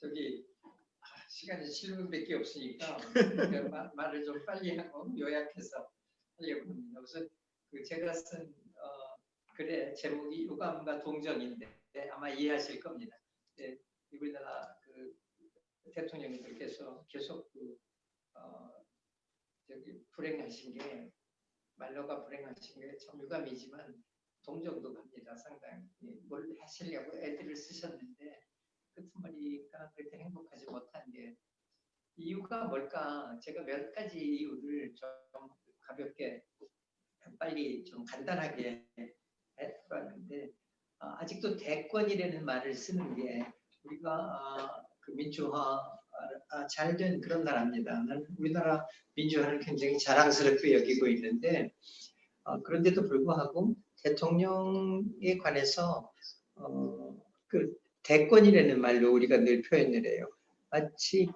저기 시간이 7분밖에 없으니까 말을 좀 빨리 하고 요약해서 하려고 합니다. 우선 제가 쓴 글의 제목이 유감과 동정인데 아마 이해하실 겁니다. 네, 우리나라 대통령님들께서 계속 불행하신 게 말로가 불행하신 게 참 유감이지만 동정도 갑니다. 상당히 뭘 하시려고 애들을 쓰셨는데 끝머리가 그렇게 행복하지 못한 게 이유가 뭘까? 제가 몇 가지 이유를 좀 가볍게 빨리 좀 간단하게 해봤는데 아직도 대권이라는 말을 쓰는 게 우리가 민주화 잘된 그런 나라입니다. 나는 우리나라 민주화를 굉장히 자랑스럽게 여기고 있는데 그런데도 불구하고 대통령에 관해서 대권이라는 말로 우리가 늘 표현을 해요. 마치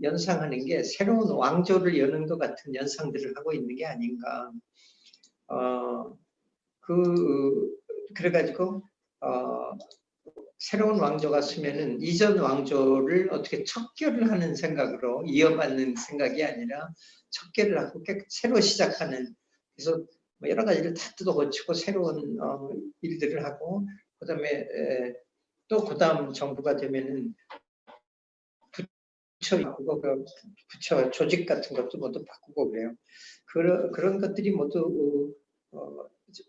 연상하는 게 새로운 왕조를 여는 것 같은 연상들을 하고 있는 게 아닌가. 그래가지고 새로운 왕조가 쓰면은 이전 왕조를 어떻게 척결을 하는 생각으로 이어받는 생각이 아니라 척결을 하고 새로 시작하는, 그래서 여러 가지를 다 뜯어고치고 새로운 일들을 하고 그다음에 또 그다음 정부가 되면은 부처 바꾸고 부처 조직 같은 것도 모두 바꾸고 그래요. 그런 것들이 모두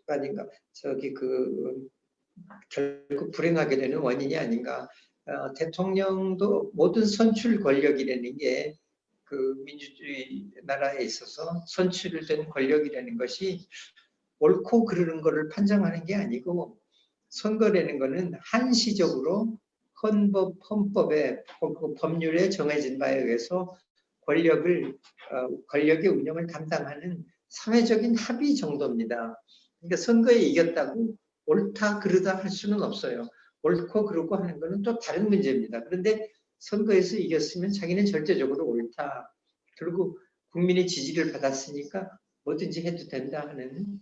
아닌가. 결국 불행하게 되는 원인이 아닌가. 대통령도 모든 선출 권력이라는 게 민주주의 나라에 있어서 선출된 권력이라는 것이 옳고 그르는 것을 판정하는 게 아니고 선거라는 것은 한시적으로 헌법에 법률에 정해진 바에 의해서 권력의 운영을 담당하는 사회적인 합의 정도입니다. 그러니까 선거에 이겼다고 옳다 그르다 할 수는 없어요. 옳고 그르고 하는 것은 또 다른 문제입니다. 그런데 선거에서 이겼으면 자기는 절대적으로 옳다. 그리고 국민의 지지를 받았으니까 뭐든지 해도 된다 하는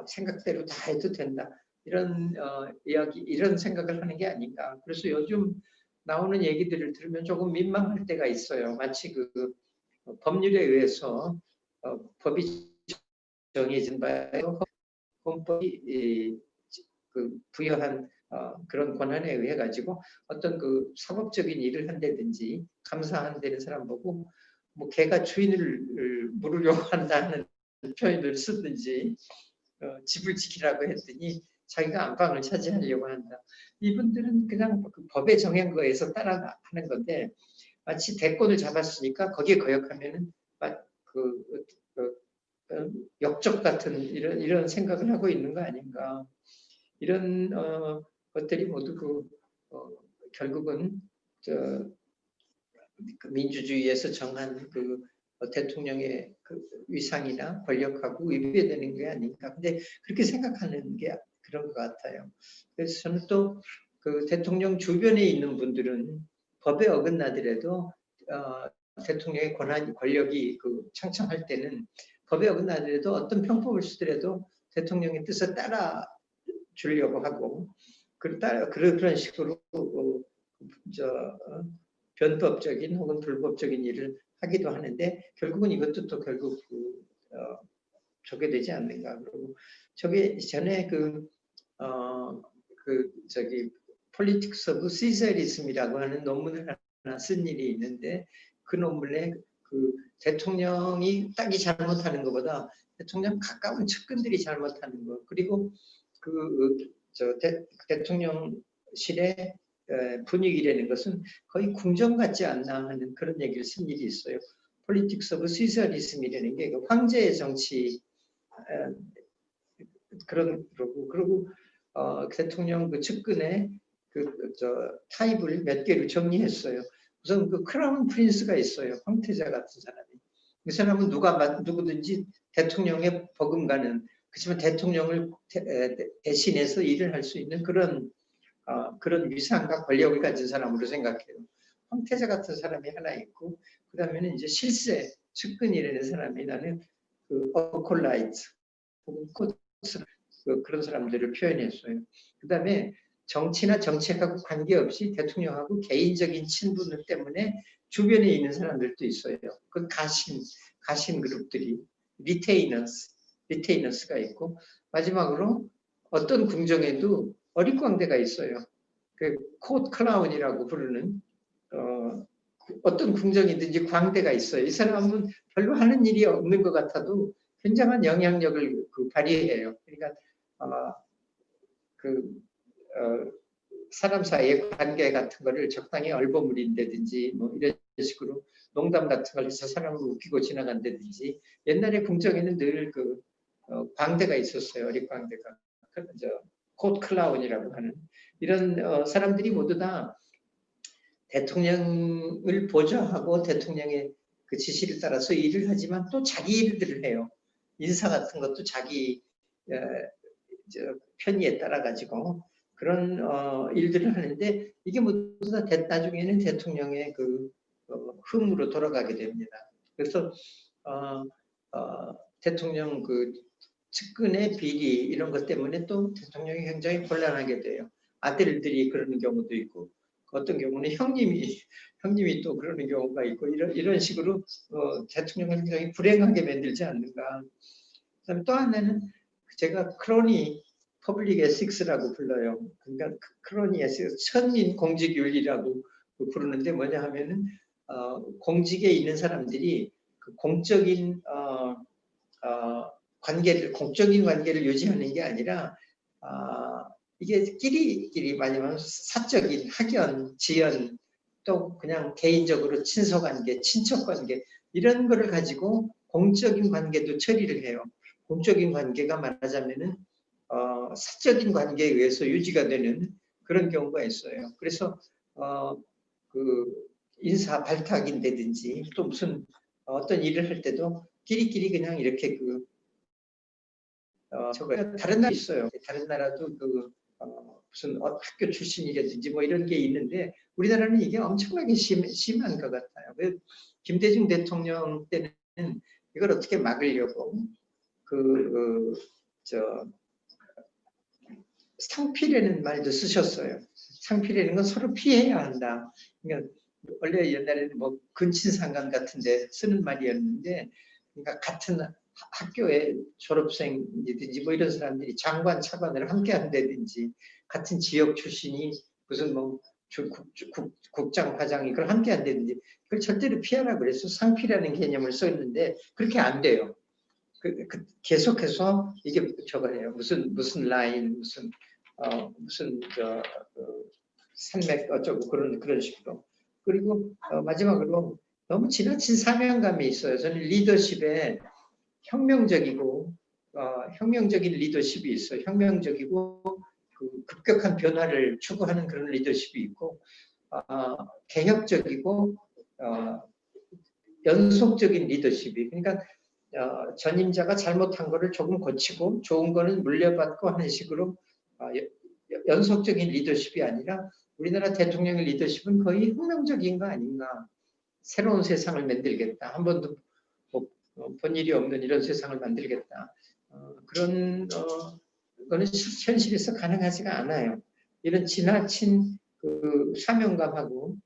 생각대로 다 해도 된다. 이런 이런 생각을 하는 게 아닌가. 그래서 요즘 나오는 얘기들을 들으면 조금 민망할 때가 있어요. 마치 법률에 의해서 법이 정해진 바에 헌법이 부여한 그런 권한에 의해 가지고 어떤 사법적인 일을 한다든지 감사한다는 사람 보고 뭐 개가 주인을 물으려고 한다는 표현을 쓰든지 집을 지키라고 했더니 자기가 안방을 차지하려고 한다. 이분들은 그냥 법에 정한 거에서 따라하는 건데 마치 대권을 잡았으니까 거기에 거역하면은 역적 같은 이런 생각을 하고 있는 거 아닌가. 이런 것들이 모두 결국은 민주주의에서 정한 대통령의 위상이나 권력하고 위배되는 게 아닌가. 근데 그렇게 생각하는 게 그런 것 같아요. 그래서 저는 또 대통령 주변에 있는 분들은 법에 어긋나더라도 대통령의 권력이 창창할 때는 법에 어긋나더라도 어떤 편법을 쓰더라도 대통령의 뜻을 따라 주려고 하고 그런 식으로 변법적인 혹은 불법적인 일을 하기도 하는데 결국은 이것도 또 결국 저게 되지 않는가. 그리고 저게 전에 Politics of Caesarism이라고 하는 논문을 하나 쓴 일이 있는데 그 논문에 대통령이 딱이 잘못하는 것보다 대통령 가까운 측근들이 잘못하는 것, 그리고 대통령실의 분위기라는 것은 거의 궁정 같지 않나 하는 그런 얘기를 쓴 일이 있어요. Politics of Caesarism이라는 게 황제의 정치 그리고 대통령 측근의 타입을 몇 개를 정리했어요. 우선 크라운 프린스가 있어요. 황태자 같은 사람이. 그 사람은 누구든지 대통령의 버금가는, 그렇지만 대통령을 대신해서 일을 할 수 있는 그런 위상과 권력을 가진 사람으로 생각해요. 황태자 같은 사람이 하나 있고, 그 다음에는 이제 실세, 측근이라는 사람이 나는 어콜라이트, 혹은 코스, 그런 사람들을 표현했어요. 그 다음에 정치나 정책하고 관계없이 대통령하고 개인적인 친분 때문에 주변에 있는 사람들도 있어요. 그 가신 그룹들이 리테이너스가 있고, 마지막으로 어떤 궁정에도 어릿광대가 있어요. 그 코트 클라운이라고 부르는 어떤 궁정이든지 광대가 있어요. 이 사람은 별로 하는 일이 없는 것 같아도 굉장한 영향력을 발휘해요. 그러니까 사람 사이의 관계 같은 거를 적당히 얼버무린다든지 뭐 이런 식으로 농담 같은 걸 해서 사람을 웃기고 지나간다든지, 옛날에 궁정에는 늘 광대가 있었어요. 어릿광대가. 코트 클라운이라고 하는 이런 사람들이 모두 다 대통령을 보좌하고 대통령의 그 지시를 따라서 일을 하지만 또 자기 일들을 해요. 인사 같은 것도 자기 편의에 따라 가지고 그런 일들을 하는데, 이게 모두 다 나중에는 대통령의 흠으로 돌아가게 됩니다. 그래서 대통령 측근의 비리 이런 것 때문에 또 대통령이 굉장히 곤란하게 돼요. 아들들이 그러는 경우도 있고, 어떤 경우는 형님이 또 그러는 경우가 있고, 이런 식으로 대통령을 굉장히 불행하게 만들지 않는가. 그다음에 또 하나는 제가 크로니 퍼블릭 에식스라고 불러요. 그러니까 크로니 에식스, 천민 공직윤리라고 부르는데, 뭐냐 하면은 공직에 있는 사람들이 공적인 공적인 관계를 유지하는 게 아니라 이게 끼리끼리 말하면 사적인 학연, 지연, 또 그냥 개인적으로 친서관계, 친척관계 이런 거를 가지고 공적인 관계도 처리를 해요. 공적인 관계가 말하자면은 사적인 관계에 의해서 유지가 되는 그런 경우가 있어요. 그래서 인사 발탁인다든지 또 무슨 어떤 일을 할 때도 끼리끼리 그냥 이렇게 다른 나라 있어요. 다른 나라도 무슨 학교 출신이라든지 뭐 이런 게 있는데, 우리나라는 이게 엄청나게 심한 것 같아요. 김대중 대통령 때는 이걸 어떻게 막으려고 상피라는 말도 쓰셨어요. 상피라는 건 서로 피해야 한다. 그러니까 원래 옛날에는 뭐 근친상간 같은데 쓰는 말이었는데, 그러니까 같은 학교의 졸업생이든지 뭐 이런 사람들이 장관 차관을 함께 한다든지, 같은 지역 출신이 무슨 뭐 국장 과장 이걸 함께 한다든지, 그걸 절대로 피하라 그래서 상피라는 개념을 썼는데 그렇게 안 돼요. 계속해서 이게 저거예요. 무슨 라인, 무슨 산맥 어쩌고 그런 식으로. 그리고 마지막으로 너무 지나친 사명감이 있어요. 저는 리더십에 혁명적인 리더십이 있어요. 혁명적이고 급격한 변화를 추구하는 그런 리더십이 있고, 개혁적이고 연속적인 리더십이, 그러니까 전임자가 잘못한 거를 조금 고치고 좋은 거는 물려받고 하는 식으로 연속적인 리더십이 아니라, 우리나라 대통령의 리더십은 거의 혁명적인 거 아닌가. 새로운 세상을 만들겠다. 한 번도 본 일이 없는 이런 세상을 만들겠다. 그런 거는 현실에서 가능하지가 않아요. 이런 지나친 사명감하고,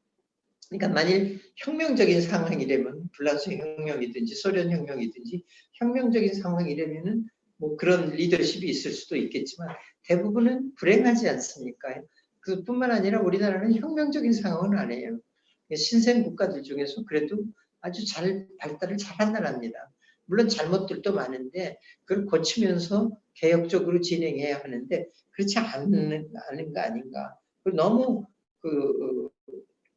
그러니까 만일 혁명적인 상황이라면, 불란서 혁명이든지 소련 혁명이든지 혁명적인 상황이라면은 뭐 그런 리더십이 있을 수도 있겠지만, 대부분은 불행하지 않습니까? 그뿐만 아니라 우리나라는 혁명적인 상황은 아니에요. 신생 국가들 중에서 그래도 아주 잘 발달을 잘한 나라입니다. 물론 잘못들도 많은데 그걸 고치면서 개혁적으로 진행해야 하는데 그렇지 않은 거 아닌가. 너무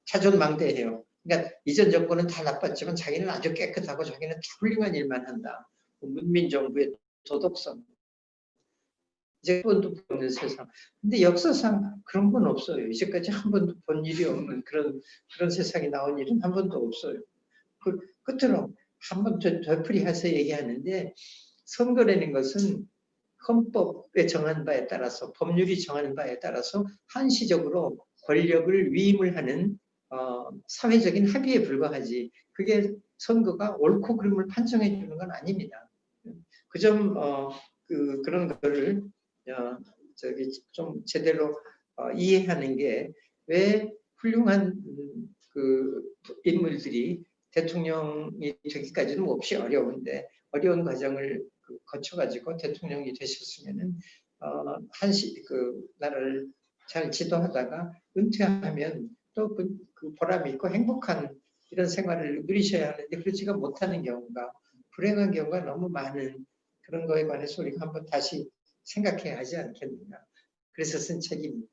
자존망대해요. 그러니까 이전 정권은 다 나빴지만 자기는 아주 깨끗하고 자기는 훌륭한 일만 한다. 문민정부의 도덕성, 이제 한 번도 없는 세상. 근데 역사상 그런 건 없어요. 이제까지 한 번도 본 일이 없는 그런 세상이 나온 일은 한 번도 없어요. 끝으로 한 번 되풀이해서 얘기하는데, 선거라는 것은 헌법에 정한 바에 따라서, 법률이 정하는 바에 따라서 한시적으로 권력을 위임을 하는 사회적인 합의에 불과하지, 그게 선거가 옳고 그름을 판정해 주는 건 아닙니다. 그런 거를 좀 제대로 이해하는 게 왜 훌륭한 그 인물들이 대통령이 되기까지는 몹시 어려운데 어려운 과정을 거쳐가지고 대통령이 되셨으면은 그 나라를 잘 지도하다가 은퇴하면 또 그 보람이 있고 행복한 이런 생활을 누리셔야 하는데 그러지가 못하는 경우가 불행한 경우가 너무 많은 그런 거에 관해서 우리가 한번 다시 생각해야 하지 않겠는가. 그래서 쓴 책입니다.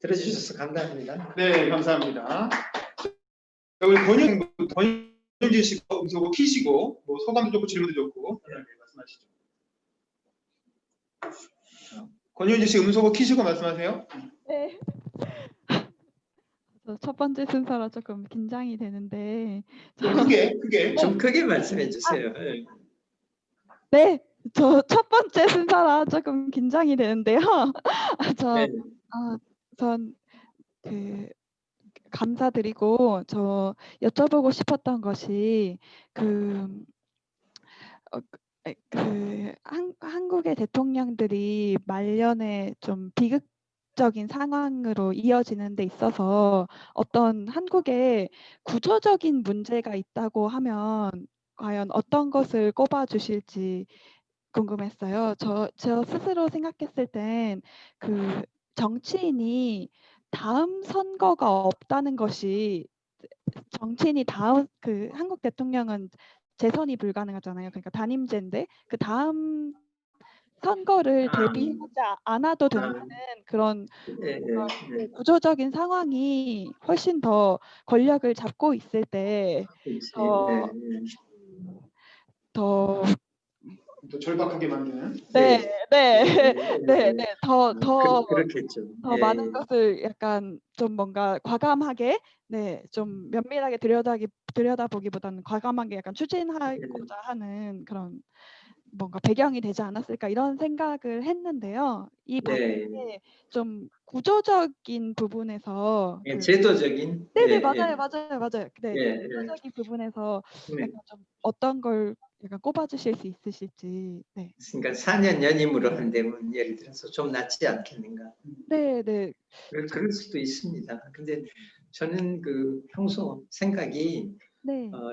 들어주셔서 감사합니다. 네, 감사합니다. 우리 권윤진 씨가 음소거 키시고 뭐 소감도 좋고 질문도 좋고 말씀하시죠. 권윤진 씨 음소거 키시고 말씀하세요. 네. 첫 번째 순서라 조금 긴장이 되는데. 크게. 좀 크게 말씀해 주세요. 네, 저 첫 번째 순서라 조금 긴장이 되는데요. 네. 전 감사드리고 저 여쭤보고 싶었던 것이 한국의 대통령들이 말년에 좀 비극적인 상황으로 이어지는 데 있어서 어떤 한국에 구조적인 문제가 있다고 하면 과연 어떤 것을 꼽아 주실지 궁금했어요. 저 스스로 생각했을 땐 정치인이 다음 선거가 없다는 것이 정치인이 다음 한국 대통령은 재선이 불가능하잖아요. 그러니까 단임제인데 그 다음 선거를 대비하지 않아도 된다는 그런 구조적인 상황이 훨씬 더 권력을 잡고 있을 때 더 절박하게 만드는. 그렇겠죠. 더 많은 것을 약간 좀 뭔가 과감하게 좀 면밀하게 들여다보기보다는 과감하게 약간 추진하고자 하는 그런 뭔가 배경이 되지 않았을까 이런 생각을 했는데요. 이 반면에 좀 구조적인 부분에서 제도적인 맞아요. 구조적인 부분에서 약간 좀 어떤 걸 약간 꼽아주실 수 있으실지. 그러니까 4년 연임으로 한다면 예를 들어서 좀 낫지 않겠는가. 네. 그럴 수도 있습니다. 근데 저는 평소 생각이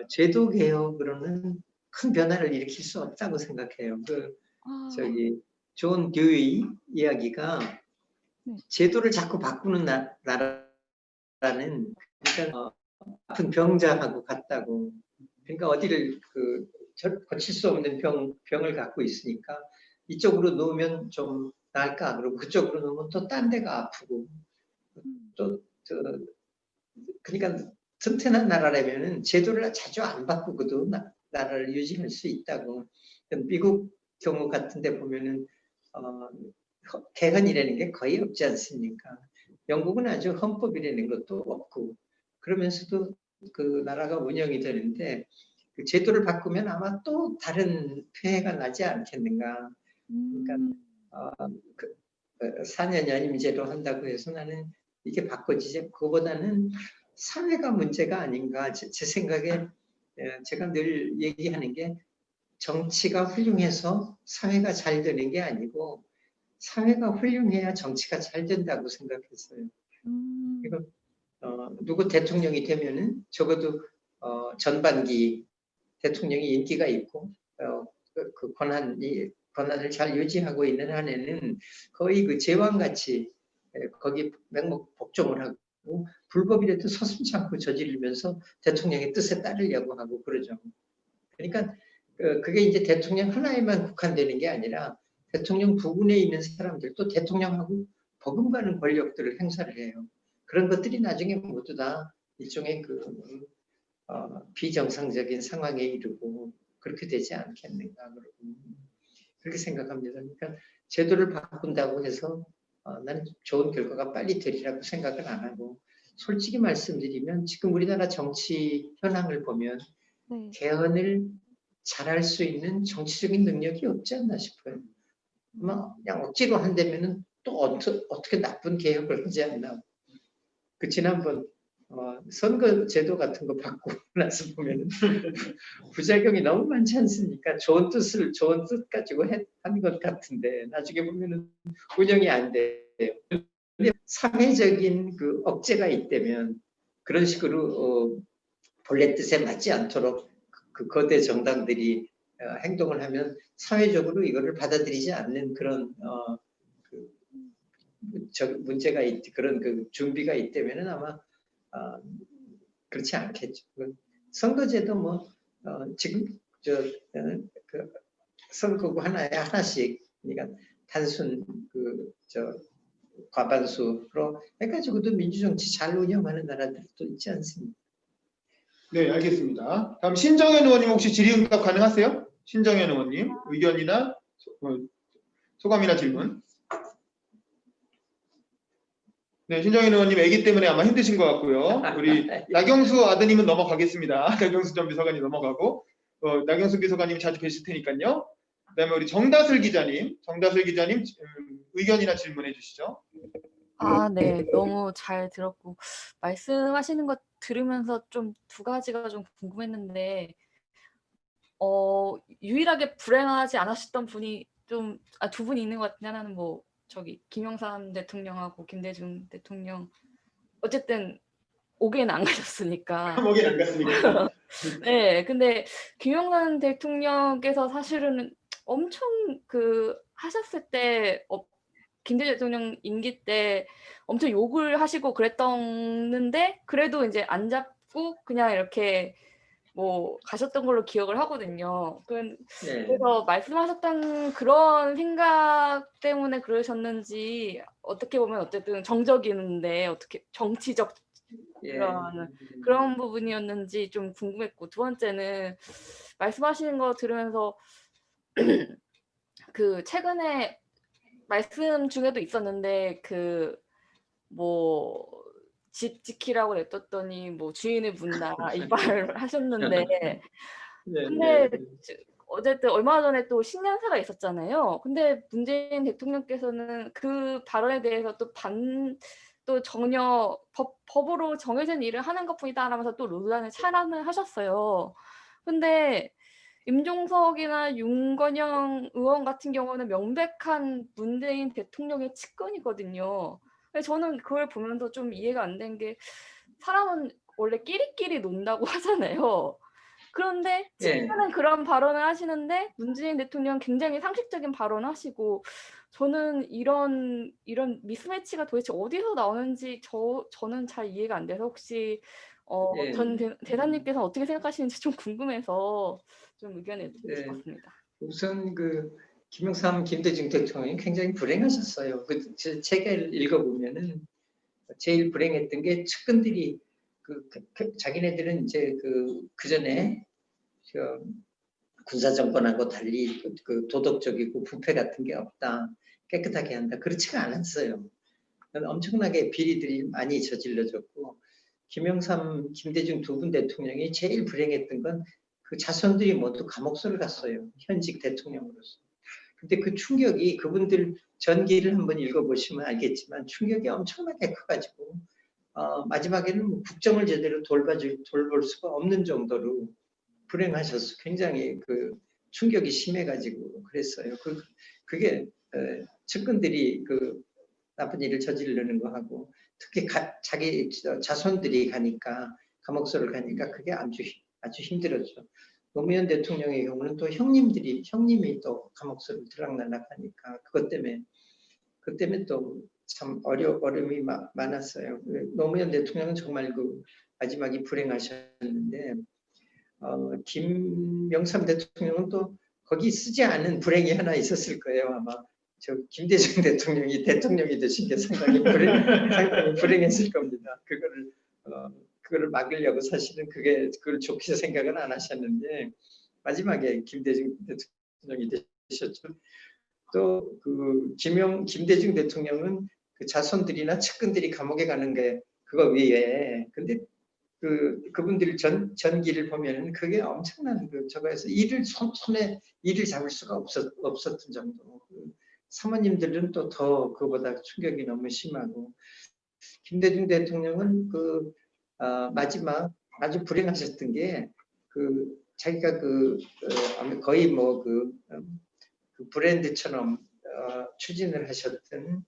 제도 개혁으로는 큰 변화를 일으킬 수 없다고 생각해요. 존 듀이 이야기가 제도를 자꾸 바꾸는 나라는 그러니까 아픈 병자하고 같다고. 그러니까 어디를 고칠 수 없는 병을 갖고 있으니까 이쪽으로 놓으면 좀 나을까 그러고 그쪽으로 놓으면 또 딴 데가 아프고 그러니까 튼튼한 나라라면은 제도를 자주 안 바꾸고도 나라를 유지할 수 있다고. 미국 경우 같은 데 보면은 개헌이라는 게 거의 없지 않습니까? 영국은 아주 헌법이라는 것도 없고 그러면서도 그 나라가 운영이 되는데 그 제도를 바꾸면 아마 또 다른 폐해가 나지 않겠는가. 그러니까 4년 연임제로 한다고 해서 나는 이게 바꿔지지 그거보다는 사회가 문제가 아닌가. 제 생각에 제가 늘 얘기하는 게 정치가 훌륭해서 사회가 잘 되는 게 아니고 사회가 훌륭해야 정치가 잘 된다고 생각했어요. 이거 누구 대통령이 되면은 적어도 전반기 대통령이 인기가 있고 그 권한을 잘 유지하고 있는 한에는 거의 제왕같이 거기 맹목 복종을 하고 불법이라도 서슴지 않고 저지르면서 대통령의 뜻에 따르려고 하고 그러죠. 그러니까 그게 이제 대통령 하나에만 국한되는 게 아니라 대통령 부근에 있는 사람들도 대통령하고 버금가는 권력들을 행사를 해요. 그런 것들이 나중에 모두 다 일종의 비정상적인 상황에 이르고 그렇게 되지 않겠는가 그렇게 생각합니다. 그러니까 제도를 바꾼다고 해서 나는 좋은 결과가 빨리 되리라고 생각을 안 하고 솔직히 말씀드리면 지금 우리나라 정치 현황을 보면 개헌을 잘할 수 있는 정치적인 능력이 없지 않나 싶어요. 그냥 억지로 한다면은 또 어떻게 나쁜 개혁을 하지 않나. 지난번 선거 제도 같은 거 바꾸고 나서 보면 부작용이 너무 많지 않습니까? 좋은 뜻 가지고 한 것 같은데 나중에 보면은 운영이 안 돼요. 사회적인 그 억제가 있다면 그런 식으로 본래 뜻에 맞지 않도록 그 거대 정당들이 행동을 하면 사회적으로 이거를 받아들이지 않는 그런 그 문제가 그런 그 준비가 있다면은 아마 그렇지 않겠죠. 선거제도 뭐 지금 그 선거구 하나씩 그러니까 단순 과반수로 해가지고도 민주정치 잘 운영하는 나라들도 있지 않습니까? 네, 알겠습니다. 다음 신정현 의원님 혹시 질의응답 가능하세요? 신정현 의원님 의견이나 소감이나 질문. 네, 신정현 의원님 아기 때문에 아마 힘드신 것 같고요. 우리 나경수 아드님은 넘어가겠습니다. 나경수 전 비서관님 넘어가고 나경수 비서관님 자주 뵈실 테니까요. 그다음에 우리 정다슬 기자님 의견이나 질문해 주시죠. 네. 너무 잘 들었고 말씀하시는 것 들으면서 좀 두 가지가 좀 궁금했는데 유일하게 불행하지 않으셨던 분이 좀 두 분이 있는 것 같은데 하나는 뭐 김영삼 대통령하고 김대중 대통령 어쨌든 옥에는 안 가셨으니까. 목에 안 갔으니까. 네. 근데 김영삼 대통령께서 사실은 엄청 하셨을 때 김대중 대통령 임기 때 엄청 욕을 하시고 그랬었는데 그래도 이제 안 잡고 그냥 이렇게 뭐 가셨던 걸로 기억을 하거든요. 그래서 말씀하셨던 그런 생각 때문에 그러셨는지 어떻게 보면 어쨌든 정적이는데 어떻게 정치적 그런 부분이었는지 좀 궁금했고 두 번째는 말씀하시는 거 들으면서 최근에 말씀 중에도 있었는데 집 지키라고 냈었더니 뭐 주인을 문다 이 말을 하셨는데 근데 어쨌든 얼마 전에 또 신년사가 있었잖아요. 근데 문재인 대통령께서는 그 발언에 대해서 또 전혀 법으로 정해진 일을 하는 것뿐이다라면서 또 논란을 차단을 하셨어요. 근데 임종석이나 윤건영 의원 같은 경우는 명백한 문재인 대통령의 측근이거든요. 저는 그걸 보면서 좀 이해가 안 된 게 사람은 원래 끼리끼리 논다고 하잖아요. 그런데 측근은 그런 발언을 하시는데 문재인 대통령 굉장히 상식적인 발언을 하시고 저는 이런 미스매치가 도대체 어디서 나오는지 저는 잘 이해가 안 돼서 혹시 전 대사님께서 어떻게 생각하시는지 좀 궁금해서 좀 의견을 듣고 싶었습니다. 우선 김영삼, 김대중 대통령이 굉장히 불행하셨어요. 제 책을 읽어보면은 제일 불행했던 게 측근들이 자기네들은 이제 그 전에 군사 정권하고 달리 도덕적이고 부패 같은 게 없다, 깨끗하게 한다, 그렇지가 않았어요. 엄청나게 비리들이 많이 저질러졌고 김영삼, 김대중 두 분 대통령이 제일 불행했던 건 그 자손들이 모두 감옥소를 갔어요. 현직 대통령으로서. 근데 그 충격이 그분들 전기를 한번 읽어보시면 알겠지만 충격이 엄청나게 커가지고 마지막에는 국정을 제대로 돌볼 수가 없는 정도로 불행하셨어. 굉장히 충격이 심해가지고 그랬어요. 그게 측근들이 나쁜 일을 저지르는 거 하고 특히 자기 자손들이 가니까 감옥소를 가니까 그게 아주 힘들었죠. 노무현 대통령의 경우는 또 형님이 또 감옥소를 들락날락하니까 그것 때문에 또 참 어려움이 많았어요. 노무현 대통령은 정말 마지막이 불행하셨는데 김영삼 대통령은 또 거기 쓰지 않은 불행이 하나 있었을 거예요. 아마 김대중 대통령이 대통령이 되신 게 상당히 불행했을 겁니다. 그거를 막으려고 사실은 그걸 좋게 생각은 안 하셨는데 마지막에 김대중 대통령이 되셨죠. 또 김대중 대통령은 자손들이나 측근들이 감옥에 가는 게 그거 외에 근데 그분들 전기를 보면은 그게 엄청난 저거에서 손에 일을 잡을 수가 없었던 정도. 사모님들은 또 더 그보다 충격이 너무 심하고 김대중 대통령은 마지막 아주 불행하셨던 게 자기가 거의 뭐 브랜드처럼 추진을 하셨던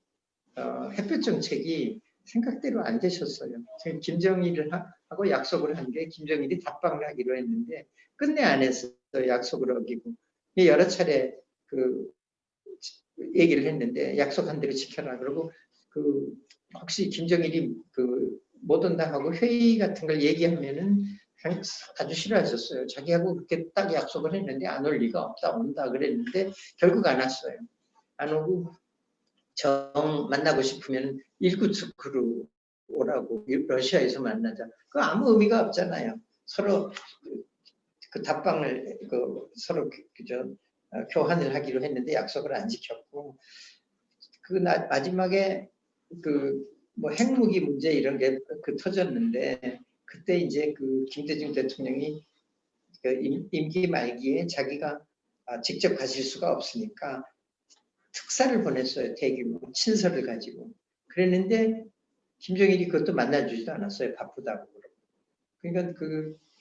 햇볕 정책이 생각대로 안 되셨어요. 지금 김정일을 하고 약속을 한 게 김정일이 답방을 하기로 했는데 끝내 안 했어요. 약속을 어기고 여러 차례 그 얘기를 했는데 약속한 대로 지켜라. 그리고 그 혹시 김정일이 그 못 온다 하고 회의 같은 걸 얘기하면은 아주 싫어하셨어요. 자기하고 그렇게 딱 약속을 했는데 안 올 리가 없다, 온다 그랬는데 결국 안 왔어요. 안 오고 정 만나고 싶으면 일구츠크로 오라고 러시아에서 만나자. 그 아무 의미가 없잖아요. 서로 그 답방을 서로 교환을 하기로 했는데 약속을 안 지켰고 그 마지막에 그 뭐 핵무기 문제 이런 게 터졌는데 그때 이제 그 김대중 대통령이 그 임기 말기에 자기가 직접 가실 수가 없으니까 특사를 보냈어요. 대규모 친서를 가지고. 그랬는데 김정일이 그것도 만나주지도 않았어요. 바쁘다고. 그러니까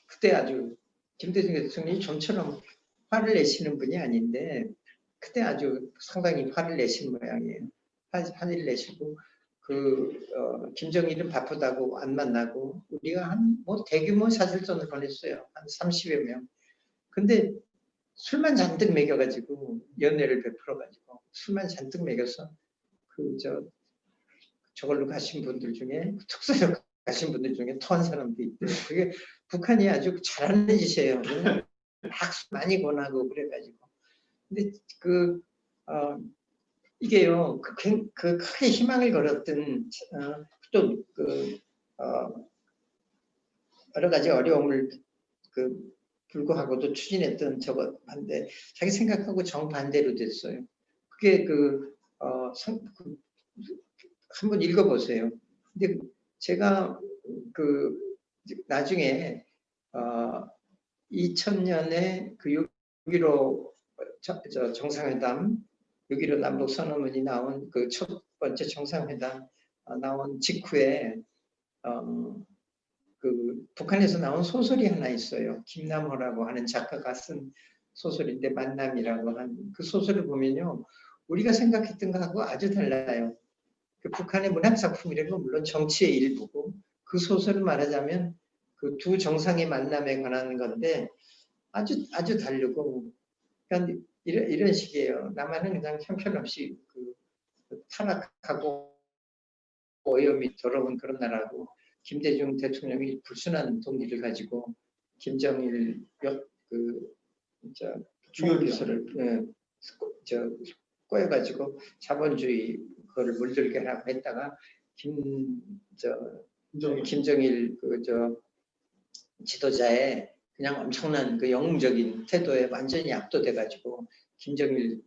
그때 아주 김대중 대통령이 좀처럼 화를 내시는 분이 아닌데 그때 아주 상당히 화를 내신 모양이에요. 화를 내시고 김정일은 바쁘다고 안 만나고 우리가 뭐 대규모 사절전을 보냈어요. 한 30여 명. 근데 술만 잔뜩 먹여가지고 연애를 베풀어가지고 술만 잔뜩 먹여서 저걸로 가신 분들 중에 특사로 가신 분들 중에 토한 사람도 있대요. 그게 북한이 아주 잘하는 짓이에요. 막 많이 권하고 그래가지고. 근데 이게요, 크게 희망을 걸었던 또 여러 가지 어려움을 불구하고도 추진했던 저거 한데 자기 생각하고 정반대로 됐어요. 그게 한번 읽어보세요. 근데 제가 나중에 2000년에 그 6.15 정상회담 6.15 남북 선언문이 나온 그 첫 번째 정상회담 나온 직후에 북한에서 나온 소설이 하나 있어요. 김남호라고 하는 작가가 쓴 소설인데 만남이라고 한 그 소설을 보면요. 우리가 생각했던 것하고 아주 달라요. 그 북한의 문학작품이라는 건 물론 정치의 일부고 그 소설을 말하자면 그 두 정상의 만남에 관한 건데 아주 다르고 그러니까 이런 식이에요. 남한은 그냥 형편없이 타락하고 오염이 더러운 그런 나라고 김대중 대통령이 불순한 동기를 가지고 김정일 총비서를 꼬여가지고 자본주의 그거를 물들게 하라고 했다가 김정일 지도자의 그냥 엄청난 그 영웅적인 태도에 완전히 압도돼가지고 김정일이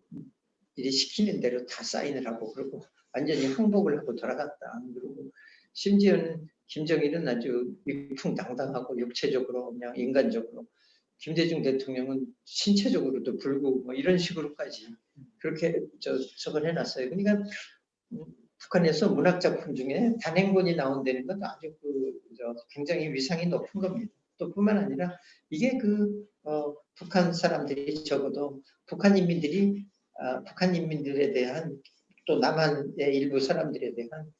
시키는 대로 다 사인을 하고 그리고 완전히 항복을 하고 돌아갔다. 그리고 심지어는 김정일은 아주 위풍당당하고 육체적으로 그냥 인간적으로 김대중 대통령은 신체적으로도 불구 뭐 이런 식으로까지 그렇게 저걸 해놨어요. 그러니까 북한에서 문학작품 중에 단행본이 나온다는 건 아주 굉장히 위상이 높은 겁니다. 또 뿐만 아니라 이게 북한 사람들이 적어도 북한 인민들에 대한 또 남한의 일부 사람들에 대한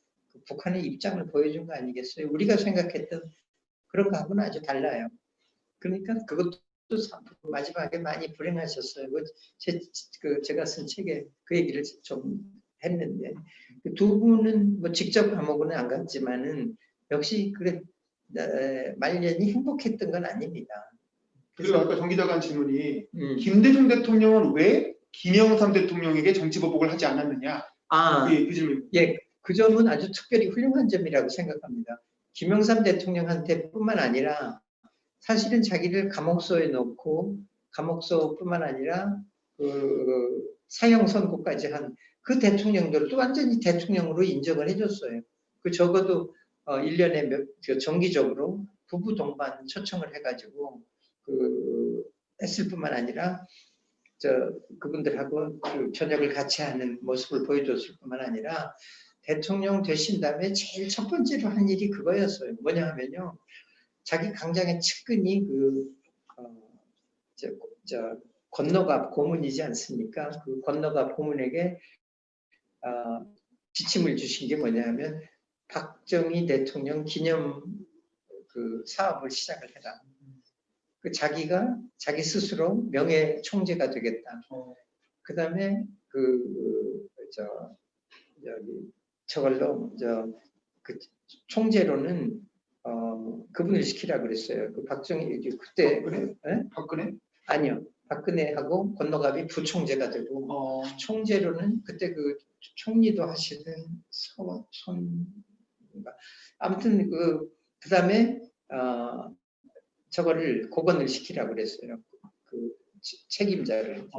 북한의 입장을 보여준 거 아니겠어요? 우리가 생각했던 그런 거하고는 아주 달라요. 그러니까 그것도 마지막에 많이 불행하셨어요. 제가 쓴 책에 그 얘기를 좀 했는데 두 분은 뭐 직접 감옥은 안 갔지만은 역시 말년이 행복했던 건 아닙니다. 그리고 아까 정 기자가 한 질문이 김대중 대통령은 왜 김영삼 대통령에게 정치보복을 하지 않았느냐? 그 질문. 예, 그 점은 아주 특별히 훌륭한 점이라고 생각합니다. 김영삼 대통령한테 뿐만 아니라 사실은 자기를 감옥소에 넣고 감옥소뿐만 아니라 사형 선고까지 한 그 대통령들도 완전히 대통령으로 인정을 해줬어요. 적어도 1년에 정기적으로 부부 동반 초청을 해가지고 했을 뿐만 아니라 그분들하고 저녁을 같이 하는 모습을 보여줬을 뿐만 아니라 대통령 되신 다음에 제일 첫 번째로 한 일이 그거였어요. 뭐냐 하면요. 자기 강장의 측근이 건너갑 고문이지 않습니까? 그 건너갑 고문에게 지침을 주신 게 뭐냐면 박정희 대통령 기념 그 사업을 시작을 해라. 그 자기가 자기 스스로 명예 총재가 되겠다. 그다음에 저걸로 그 총재로는 그분을 시키라 그랬어요. 그 박정희 그때 박근혜? 아니요. 박근혜하고 권노갑이 부총재가 되고 총재로는 그때 그 총리도 하시던 아무튼 그다음에 저거를 고건을 시키라고 그랬어요. 그 책임자를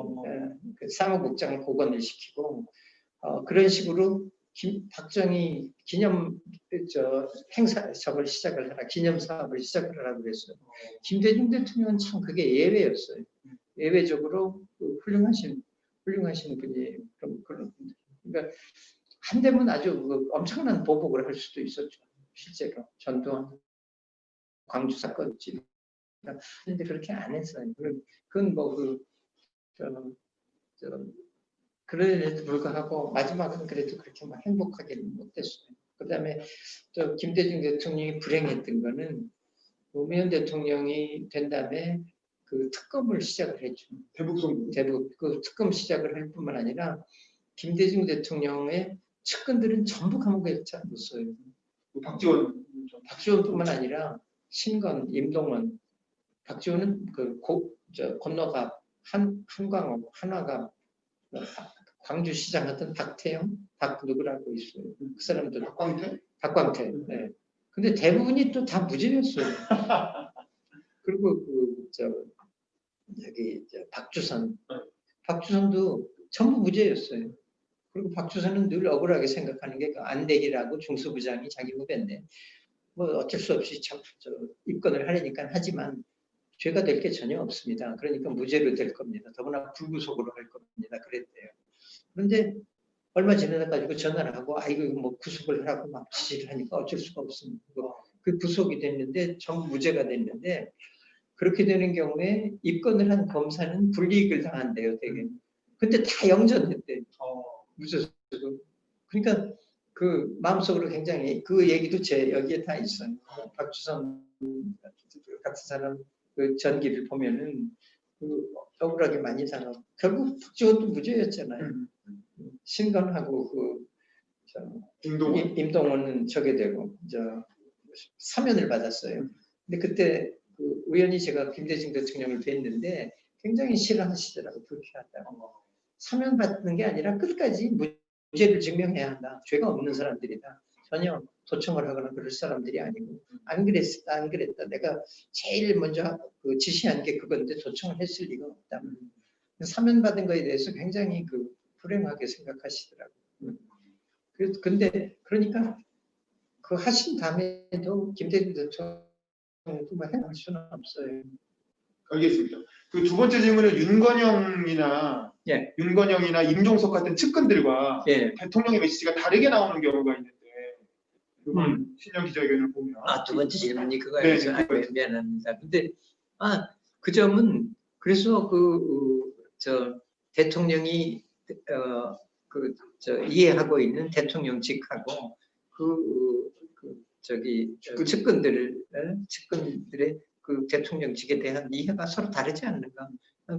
그 사무국장을 고건을 시키고 그런 식으로 박정희 기념 행사 저걸 시작을 하라, 기념 사업을 시작을 하라고 그랬어요. 김대중 대통령은 참 그게 예외였어요. 예외적으로 훌륭하신 분이 그런 그러니까 한대면 아주 엄청난 보복을 할 수도 있었죠. 실제로 전두환 광주 사건지. 근데 그렇게 안 했어요. 그건 그럼에도 불구하고 마지막은 그래도 그렇게 막 행복하게는 못했어요. 그다음에 또 김대중 대통령이 불행했던 거는 노무현 대통령이 된 다음에 그 특검을 시작을 했죠. 대북 그 특검 시작을 할 뿐만 아니라 김대중 대통령의 측근들은 전부 감옥에 쳤어요. 박지원뿐만 아니라 신건, 임동원, 박지원은 권노갑, 한광옥, 한화갑, 광주시장 하던 박태영, 누구라고 있어요. 그 사람들 박광태. 네. 근데 대부분이 또 다 무죄였어요. 그리고 박주선도 전부 무죄였어요. 그리고 박주선은 늘 억울하게 생각하는 게 안대기라고 중수부장이 자기 후배인데 뭐 어쩔 수 없이 입건을 하려니까 하지만 죄가 될 게 전혀 없습니다. 그러니까 무죄로 될 겁니다. 더구나 불구속으로 할 겁니다. 그랬대요. 그런데 얼마 지나다 가지고 전화를 하고 이거 뭐 구속을 하라고 막 지시를 하니까 어쩔 수가 없습니다. 그 구속이 됐는데 전부 무죄가 됐는데 그렇게 되는 경우에 입건을 한 검사는 불이익을 당한대요. 되게. 근데 다 영전했대. 무죄수고. 그러니까 그 마음속으로 굉장히 그 얘기도 여기에 다 있어요. 박주선 같은 사람 그 전기를 보면은 억울하게 많이 당하고 결국 박지원도 무죄였잖아요. 신건하고 임동원은 저게 되고 사면을 받았어요. 근데 그때 우연히 제가 김대중 대통령을 뵀는데 굉장히 싫어하시더라고. 불쾌하다고. 사면 받는 게 아니라 끝까지 무죄를 증명해야 한다. 죄가 없는 사람들이다. 전혀 도청을 하거나 그럴 사람들이 아니고 안 그랬다. 내가 제일 먼저 지시한 게 그건데 도청을 했을 리가 없다. 사면 받은 거에 대해서 굉장히 불행하게 생각하시더라고요. 근데 그러니까 그 하신 다음에도 김대중 대통령도 뭐 해볼 수는 없어요. 알겠습니다. 그 두 번째 질문은 윤건영이나 임종석 같은 측근들과 대통령의 메시지가 다르게 나오는 경우가 있는데 신년 기자회견을 보면 두 번째 질문이 그거예요. 미안합니다. 근데 그 점은 그래서 대통령이 이해하고 있는 대통령직하고 측근들의 그 대통령직에 대한 이해가 서로 다르지 않는가?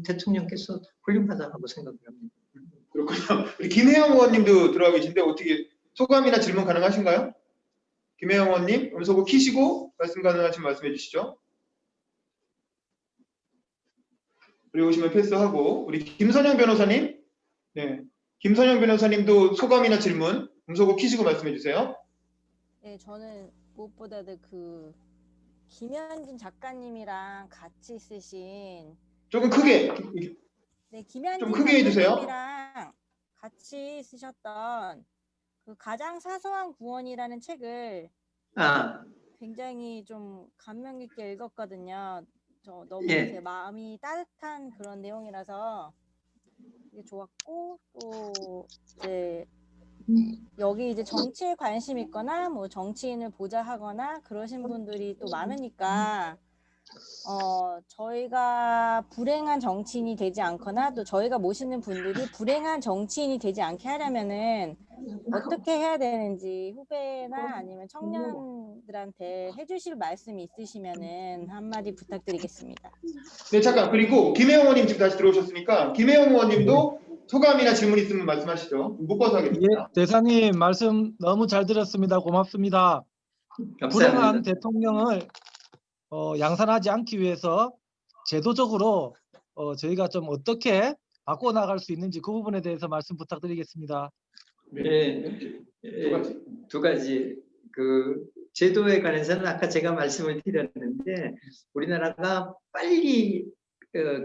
대통령께서 훌륭하다고 생각을 합니다. 그렇군요. 우리 김혜영 의원님도 들어와 계신데 어떻게 소감이나 질문 가능하신가요? 김혜영 의원님, 음소거 키시고 말씀 가능하시면 말씀해 주시죠. 그리고 오시면 패스하고 우리 김선영 변호사님, 김선영 변호사님도 소감이나 질문 음소거 키시고 말씀해 주세요. 네, 저는 무엇보다도 김현진 작가님이랑 같이 쓰신 조금 크게 김현진 좀 크게 해주세요. 작가님이랑 같이 쓰셨던 그 가장 사소한 구원이라는 책을 굉장히 좀 감명 깊게 읽었거든요. 저 너무 제 마음이 따뜻한 그런 내용이라서 되게 좋았고 또 이제 여기 이제 정치에 관심 있거나 뭐 정치인을 보좌하거나 그러신 분들이 또 많으니까 저희가 불행한 정치인이 되지 않거나 또 저희가 모시는 분들이 불행한 정치인이 되지 않게 하려면은 어떻게 해야 되는지 후배나 아니면 청년들한테 해주실 말씀이 있으시면은 한마디 부탁드리겠습니다. 네, 잠깐. 그리고 김혜영 의원님 지금 다시 들어오셨으니까 김혜영 의원님도 소감이나 질문 있으면 말씀하시죠. 묶어서 하겠습니다. 예, 대사님 말씀 너무 잘 들었습니다. 고맙습니다. 불행한 감사합니다. 대통령을 양산하지 않기 위해서 제도적으로 저희가 좀 어떻게 바꿔나갈 수 있는지 그 부분에 대해서 말씀 부탁드리겠습니다. 네, 두 가지. 두 가지. 그 제도에 관해서는 아까 제가 말씀을 드렸는데 우리나라가 빨리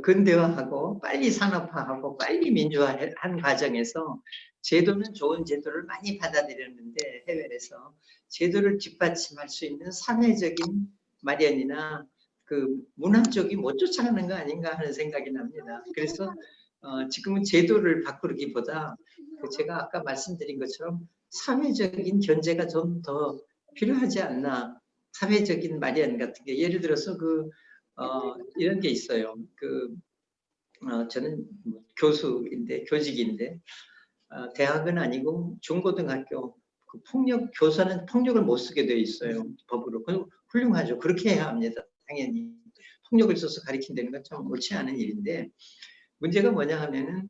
근대화하고 빨리 산업화하고 빨리 민주화한 과정에서 제도는 좋은 제도를 많이 받아들였는데 해외에서 제도를 뒷받침할 수 있는 사회적인 마련이나 그 문화 쪽이 못 쫓아가는 거 아닌가 하는 생각이 납니다. 그래서 지금은 제도를 바꾸기보다 제가 아까 말씀드린 것처럼 사회적인 견제가 좀 더 필요하지 않나. 사회적인 마련 같은 게 예를 들어서 이런 게 있어요. 저는 교수인데 교직인데 대학은 아니고 중고등학교 폭력 교사는 폭력을 못 쓰게 돼 있어요. 법으로. 훌륭하죠. 그렇게 해야 합니다. 당연히 폭력을 써서 가리킨다는 건 참 옳지 않은 일인데 문제가 뭐냐 하면은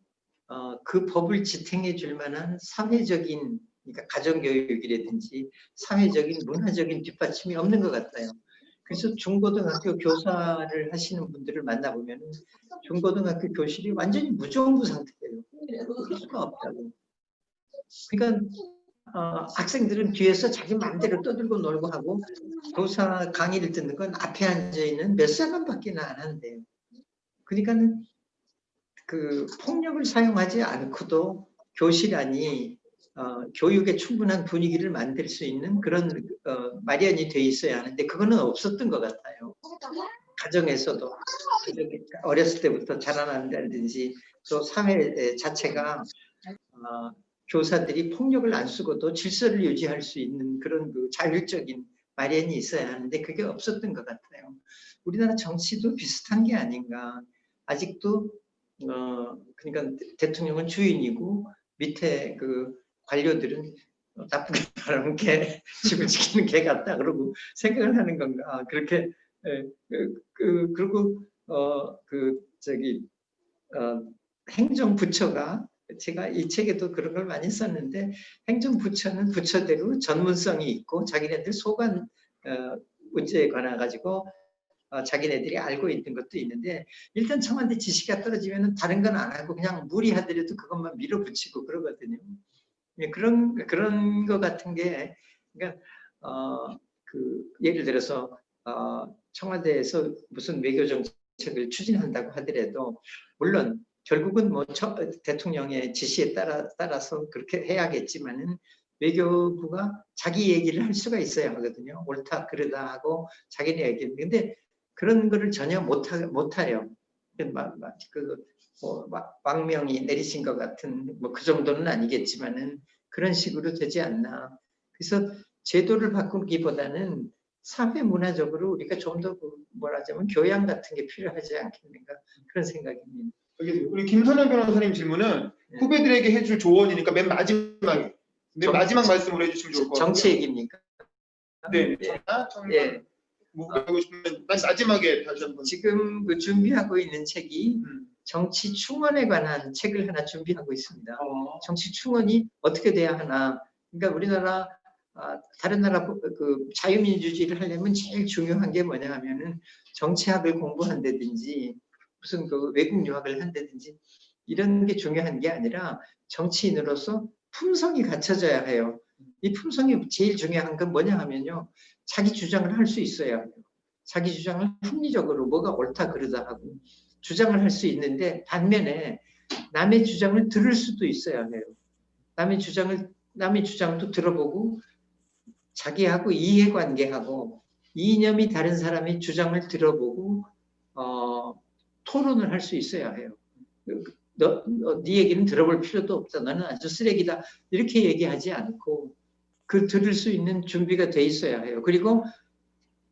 그 법을 지탱해 줄 만한 사회적인 그러니까 가정교육이라든지 사회적인 문화적인 뒷받침이 없는 것 같아요. 그래서 중고등학교 교사를 하시는 분들을 만나보면 중고등학교 교실이 완전히 무정부 상태예요. 그럴 수가 없다고. 그러니까 학생들은 뒤에서 자기 마음대로 떠들고 놀고 하고 교사 강의를 듣는 건 앞에 앉아있는 몇 사람밖에 안 한대요. 그러니까는 그 폭력을 사용하지 않고도 교실 안이 교육에 충분한 분위기를 만들 수 있는 그런 마련이 돼 있어야 하는데 그거는 없었던 것 같아요. 가정에서도 어렸을 때부터 자라난다든지 또 사회 자체가 교사들이 폭력을 안 쓰고도 질서를 유지할 수 있는 그런 자율적인 마련이 있어야 하는데 그게 없었던 것 같아요. 우리나라 정치도 비슷한 게 아닌가. 아직도 그러니까 대통령은 주인이고 밑에 관료들은 나쁘게 말하면 집을 지키는 개 같다 그러고 생각을 하는 건가. 그렇게 그리고 행정부처가 제가 이 책에도 그런 걸 많이 썼는데 행정부처는 부처대로 전문성이 있고 자기네들 소관 문제에 관해 가지고 자기네들이 알고 있는 것도 있는데 일단 청와대 지시가 떨어지면 다른 건 안 하고 그냥 무리하더라도 그것만 밀어붙이고 그러거든요. 그런 거 같은 게 그러니까 예를 들어서 청와대에서 무슨 외교 정책을 추진한다고 하더라도 물론 결국은 대통령의 지시에 따라서 그렇게 해야겠지만은 외교부가 자기 얘기를 할 수가 있어야 하거든요. 옳다 그르다 하고 자기네 얘기를. 근데 그런 거를 전혀 못해요. 왕명이 내리신 것 같은 그 정도는 아니겠지만은 그런 식으로 되지 않나. 그래서 제도를 바꾸기보다는 사회 문화적으로 우리가 좀 더 뭐라자면 교양 같은 게 필요하지 않겠는가 그런 생각입니다. 우리 김선영 변호사님 질문은 후배들에게 해줄 조언이니까 맨 마지막 말씀으로 해주시면 좋을 것 같아요. 정치 얘기입니까? 네. 예. 뭐 하고 싶으면 마지막에 다시 한번. 지금 준비하고 있는 책이 정치 충원에 관한 책을 하나 준비하고 있습니다. 정치 충원이 어떻게 돼야 하나. 그러니까 우리나라 다른 나라 자유민주주의를 하려면 제일 중요한 게 뭐냐 하면은 정치학을 공부한다든지 무슨 외국 유학을 한다든지 이런 게 중요한 게 아니라 정치인으로서 품성이 갖춰져야 해요. 이 품성이 제일 중요한 건 뭐냐 하면요. 자기 주장을 할 수 있어야 해요. 자기 주장을 합리적으로 뭐가 옳다 그르다 하고 주장을 할 수 있는데 반면에 남의 주장을 들을 수도 있어야 해요. 남의 주장도 들어보고 자기하고 이해관계하고 이념이 다른 사람의 주장을 들어보고 토론을 할 수 있어야 해요. 네 얘기는 들어볼 필요도 없다. 너는 아주 쓰레기다. 이렇게 얘기하지 않고 들을 수 있는 준비가 돼 있어야 해요. 그리고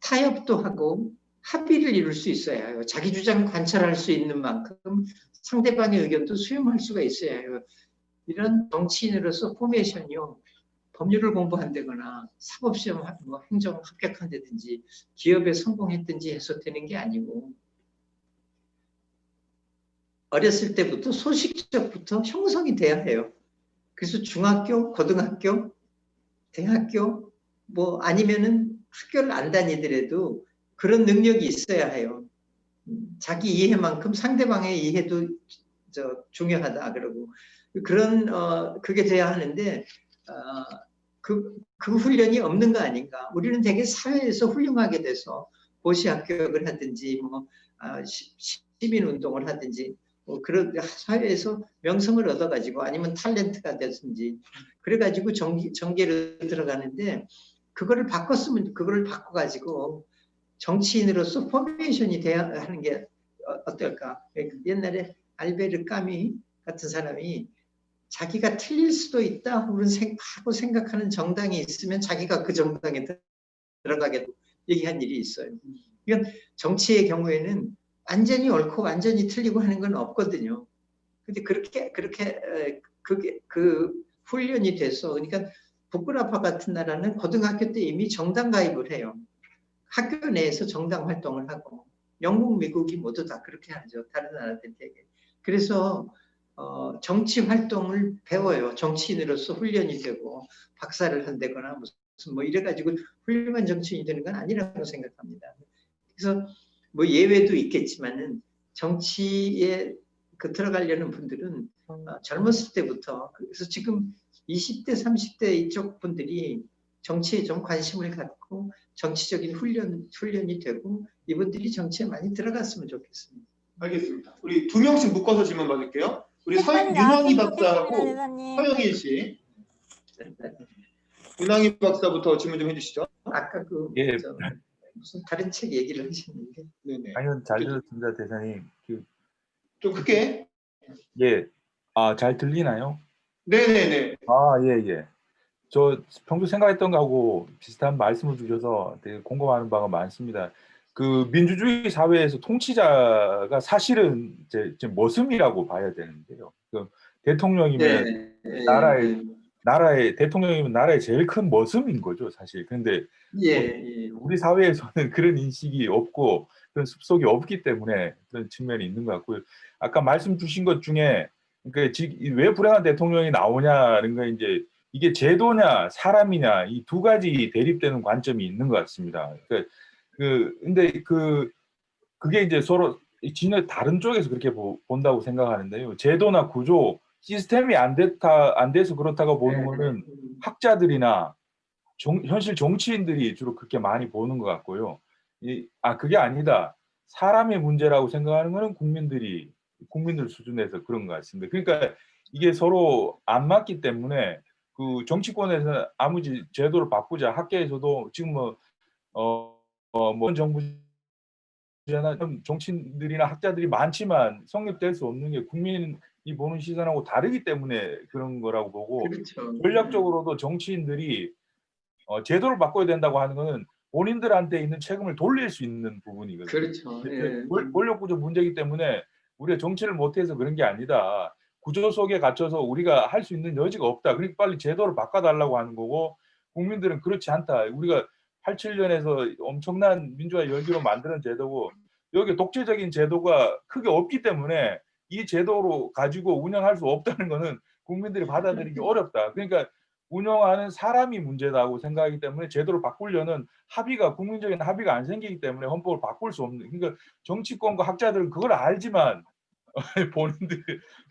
타협도 하고 합의를 이룰 수 있어야 해요. 자기 주장을 관철할 수 있는 만큼 상대방의 의견도 수용할 수가 있어야 해요. 이런 정치인으로서 포메이션이요. 법률을 공부한다거나 사법시험 뭐 행정 합격한다든지 기업에 성공했든지 해서 되는 게 아니고 어렸을 때부터 소식적부터 형성이 돼야 해요. 그래서 중학교, 고등학교, 대학교 뭐 아니면은 학교를 안 다니더라도 그런 능력이 있어야 해요. 자기 이해만큼 상대방의 이해도 중요하다 그러고 그런 그게 돼야 하는데 그 훈련이 없는 거 아닌가. 우리는 되게 사회에서 훌륭하게 돼서 고시 합격을 하든지 뭐 시민 운동을 하든지 뭐 그런 사회에서 명성을 얻어가지고 아니면 탤런트가 됐든지 그래가지고 정계를 들어가는데 그거를 바꿔가지고 정치인으로서 포메이션이 돼야 하는 게 어떨까. 옛날에 알베르 까미 같은 사람이 자기가 틀릴 수도 있다 하고 생각하는 정당이 있으면 자기가 그 정당에 들어가게 얘기한 일이 있어요. 이건 정치의 경우에는 완전히 옳고 완전히 틀리고 하는 건 없거든요. 근데 그렇게 그게 그 훈련이 돼서 그러니까 북구라파 같은 나라는 고등학교 때 이미 정당 가입을 해요. 학교 내에서 정당 활동을 하고 영국, 미국이 모두 다 그렇게 하죠. 다른 나라들 되게. 그래서 정치 활동을 배워요. 정치인으로서 훈련이 되고 박사를 한다거나 무슨 뭐 이래가지고 훌륭한 정치인이 되는 건 아니라고 생각합니다. 그래서 뭐 예외도 있겠지만은 정치에 들어가려는 분들은 젊었을 때부터 그래서 지금 20대, 30대 이쪽 분들이 정치에 좀 관심을 갖고 정치적인 훈련이 되고 이분들이 정치에 많이 들어갔으면 좋겠습니다. 알겠습니다. 우리 두 명씩 묶어서 질문 받을게요. 우리 빨리 윤왕희 나왔으면 박사하고 좋겠습니다, 대사님. 서영일 씨. 윤왕희 박사부터 질문 좀 해주시죠. 아까 예. 무슨 다른 책 얘기를 하시는데. 네네. 아니요, 잘 들었습니다, 대사님. 좀 크게. 예. 잘 들리나요? 네네네. 예. 저 평소 생각했던 거하고 비슷한 말씀을 주셔서 되게 공감하는 바가 많습니다. 그 민주주의 사회에서 통치자가 사실은 이제 머슴이라고 봐야 되는데요. 그 대통령이면 대통령이면 나라의 제일 큰 머슴인 거죠, 사실. 근데 우리 사회에서는 그런 인식이 없고 그런 습속이 없기 때문에 그런 측면이 있는 것 같고요. 아까 말씀 주신 것 중에 그러니까 왜 불행한 대통령이 나오냐는 건 이제 이게 제도냐 사람이냐 이 두 가지 대립되는 관점이 있는 것 같습니다. 근데 그게 이제 서로 진짜 다른 쪽에서 그렇게 본다고 생각하는데요. 제도나 구조 시스템이 안 돼서 그렇다고 보는 거는 학자들이나 현실 정치인들이 주로 그렇게 많이 보는 것 같고요. 그게 아니다. 사람의 문제라고 생각하는 거는 국민들 수준에서 그런 것 같습니다. 그러니까 이게 서로 안 맞기 때문에 그 정치권에서 아무리 제도를 바꾸자 학계에서도 지금 뭐 정부잖아 정치인들이나 학자들이 많지만 성립될 수 없는 게 국민이 보는 시선하고 다르기 때문에 그런 거라고 보고 그렇죠. 전략적으로도 정치인들이 제도를 바꿔야 된다고 하는 거는 본인들한테 있는 책임을 돌릴 수 있는 부분이거든요. 그렇죠. 권력 구조 문제이기 때문에 우리가 정치를 못해서 그런 게 아니다. 구조 속에 갇혀서 우리가 할 수 있는 여지가 없다. 그러니까 빨리 제도를 바꿔달라고 하는 거고 국민들은 그렇지 않다. 우리가 87년에서 엄청난 민주화 열기로 만드는 제도고 여기 독재적인 제도가 크게 없기 때문에 이 제도로 가지고 운영할 수 없다는 거는 국민들이 받아들이기 어렵다. 그러니까 운영하는 사람이 문제다고 생각하기 때문에 제도를 바꾸려는 국민적인 합의가 안 생기기 때문에 헌법을 바꿀 수 없는. 그러니까 정치권과 학자들은 그걸 알지만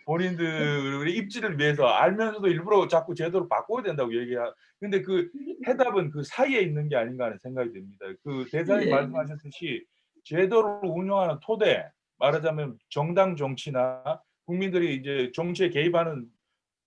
본인들의 입지를 위해서 알면서도 일부러 자꾸 제도를 바꿔야 된다고 얘기하. 근데 그 해답은 그 사이에 있는 게 아닌가 하는 생각이 듭니다. 그 대사님 말씀하셨듯이 제도를 운영하는 토대, 말하자면 정당 정치나 국민들이 이제 정치에 개입하는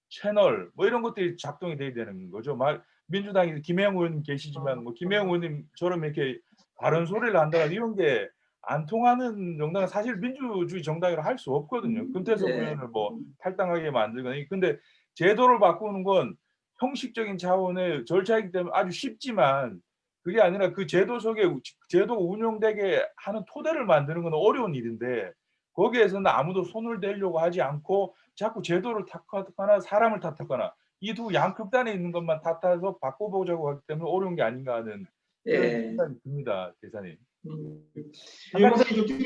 채널 뭐 이런 것들이 작동이 돼야 되는 거죠. 민주당에 김혜영 의원님 계시지만 뭐 김혜영 의원님처럼 이렇게 다른 소리를 한다거나 이런 게 안 통하는 정당은 사실 민주주의 정당이라 할 수 없거든요. 금태섭 의원을 뭐 탈당하게 만들거나. 근데 제도를 바꾸는 건 형식적인 차원의 절차이기 때문에 아주 쉽지만 그게 아니라 그 제도 속에 제도 운영되게 하는 토대를 만드는 건 어려운 일인데 거기에서는 아무도 손을 대려고 하지 않고 자꾸 제도를 탓하거나 사람을 탓하거나 이 두 양극단에 있는 것만 탓해서 바꿔보자고 하기 때문에 어려운 게 아닌가 하는 그런 예. 생각이 듭니다, 대사님. 박사님 좀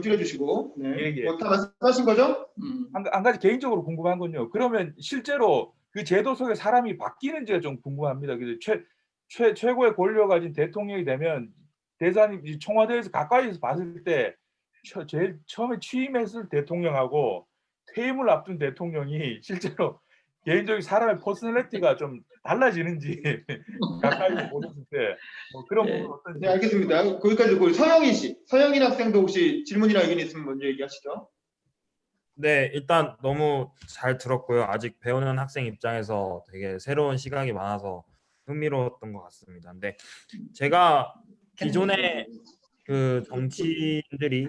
줄여주시고. 네. 예, 예. 뭐 다 말씀하신 거죠? 한 가지 개인적으로 궁금한 건요. 그러면 실제로 그 제도 속에 사람이 바뀌는지가 좀 궁금합니다. 최고의 권력을 가진 대통령이 되면 대사님 이 청와대에서 가까이서 봤을 때 제일 처음에 취임했을 대통령하고 퇴임을 앞둔 대통령이 실제로 개인적인 사람의 퍼스널리티가 좀 달라지는지 가까이서 보셨을 때 뭐 그런 부분 어떤지. 네, 알겠습니다. 거기까지 듣고 서영인 학생도 혹시 질문이나 의견이 있으면 먼저 얘기하시죠. 네, 일단 너무 잘 들었고요. 아직 배우는 학생 입장에서 되게 새로운 시각이 많아서 흥미로웠던 것 같습니다. 근데 제가 기존에 그 정치인들이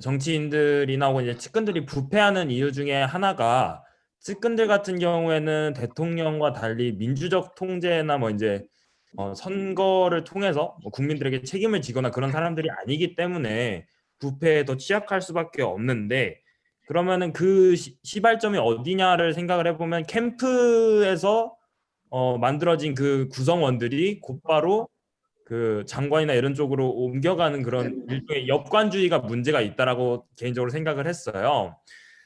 정치인들이나 혹은 이제 측근들이 부패하는 이유 중에 하나가 측근들 같은 경우에는 대통령과 달리 민주적 통제나 뭐 이제 선거를 통해서 뭐 국민들에게 책임을 지거나 그런 사람들이 아니기 때문에 부패에 더 취약할 수밖에 없는데 그러면은 그 시발점이 어디냐를 생각을 해보면 캠프에서 만들어진 그 구성원들이 곧바로 그 장관이나 이런 쪽으로 옮겨가는 그런 일종의 역관주의가 문제가 있다라고 개인적으로 생각을 했어요.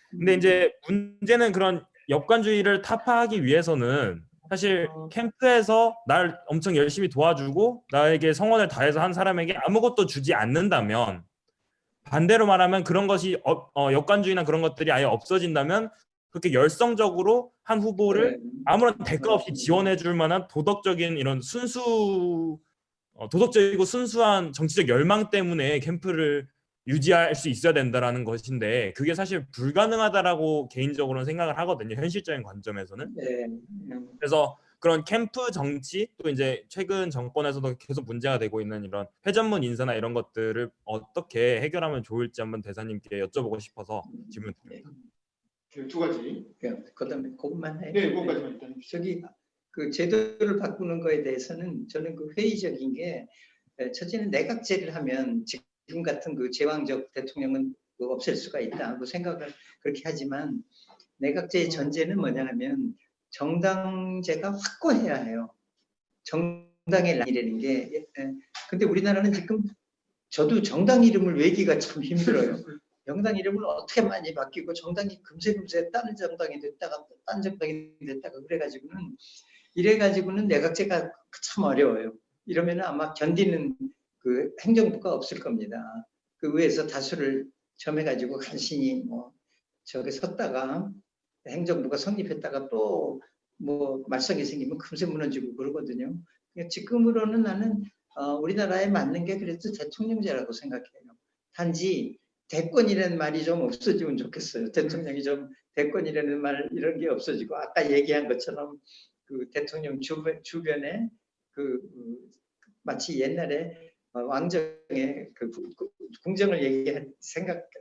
근데 이제 문제는 그런 역관주의를 타파하기 위해서는 사실 캠프에서 날 엄청 열심히 도와주고 나에게 성원을 다해서 한 사람에게 아무것도 주지 않는다면 반대로 말하면 그런 것이 역관주의나 그런 것들이 아예 없어진다면 그렇게 열성적으로 한 후보를 아무런 대가 없이 지원해 줄 만한 도덕적인 이런 도덕적이고 순수한 정치적 열망 때문에 캠프를 유지할 수 있어야 된다라는 것인데 그게 사실 불가능하다라고 개인적으로는 생각을 하거든요. 현실적인 관점에서는. 그래서 그런 캠프 정치 또 이제 최근 정권에서도 계속 문제가 되고 있는 이런 회전문 인사나 이런 것들을 어떻게 해결하면 좋을지 한번 대사님께 여쭤보고 싶어서 질문드립니다. 두 가지. 그다음에 그것만 해. 네, 그것까지만 일단. 저기 그 제도를 바꾸는 거에 대해서는 저는 그 회의적인 게 첫째는 내각제를 하면 지금 같은 그 제왕적 대통령은 없앨 수가 있다고 생각을 그렇게 하지만 내각제의 전제는 뭐냐 하면 정당제가 확고해야 해요. 정당의 라인이라는 게. 근데 우리나라는 지금 저도 정당 이름을 외기가 참 힘들어요. 정당 이름을 어떻게 많이 바뀌고 정당이 금세 다른 정당이 됐다가 딴 정당이 됐다가 이래가지고는 내각제가 참 어려워요. 이러면 아마 견디는 그 행정부가 없을 겁니다. 그 위에서 다수를 점해가지고 간신히 뭐 저기 섰다가 행정부가 성립했다가 또 뭐 말썽이 생기면 금세 무너지고 그러거든요. 지금으로는 나는 우리나라에 맞는 게 그래도 대통령제라고 생각해요. 단지 대권이라는 말이 좀 없어지면 좋겠어요. 대통령이 좀 대권이라는 말 이런 게 없어지고 아까 얘기한 것처럼 그 대통령 주변에 마치 옛날에 왕정의 그 궁정을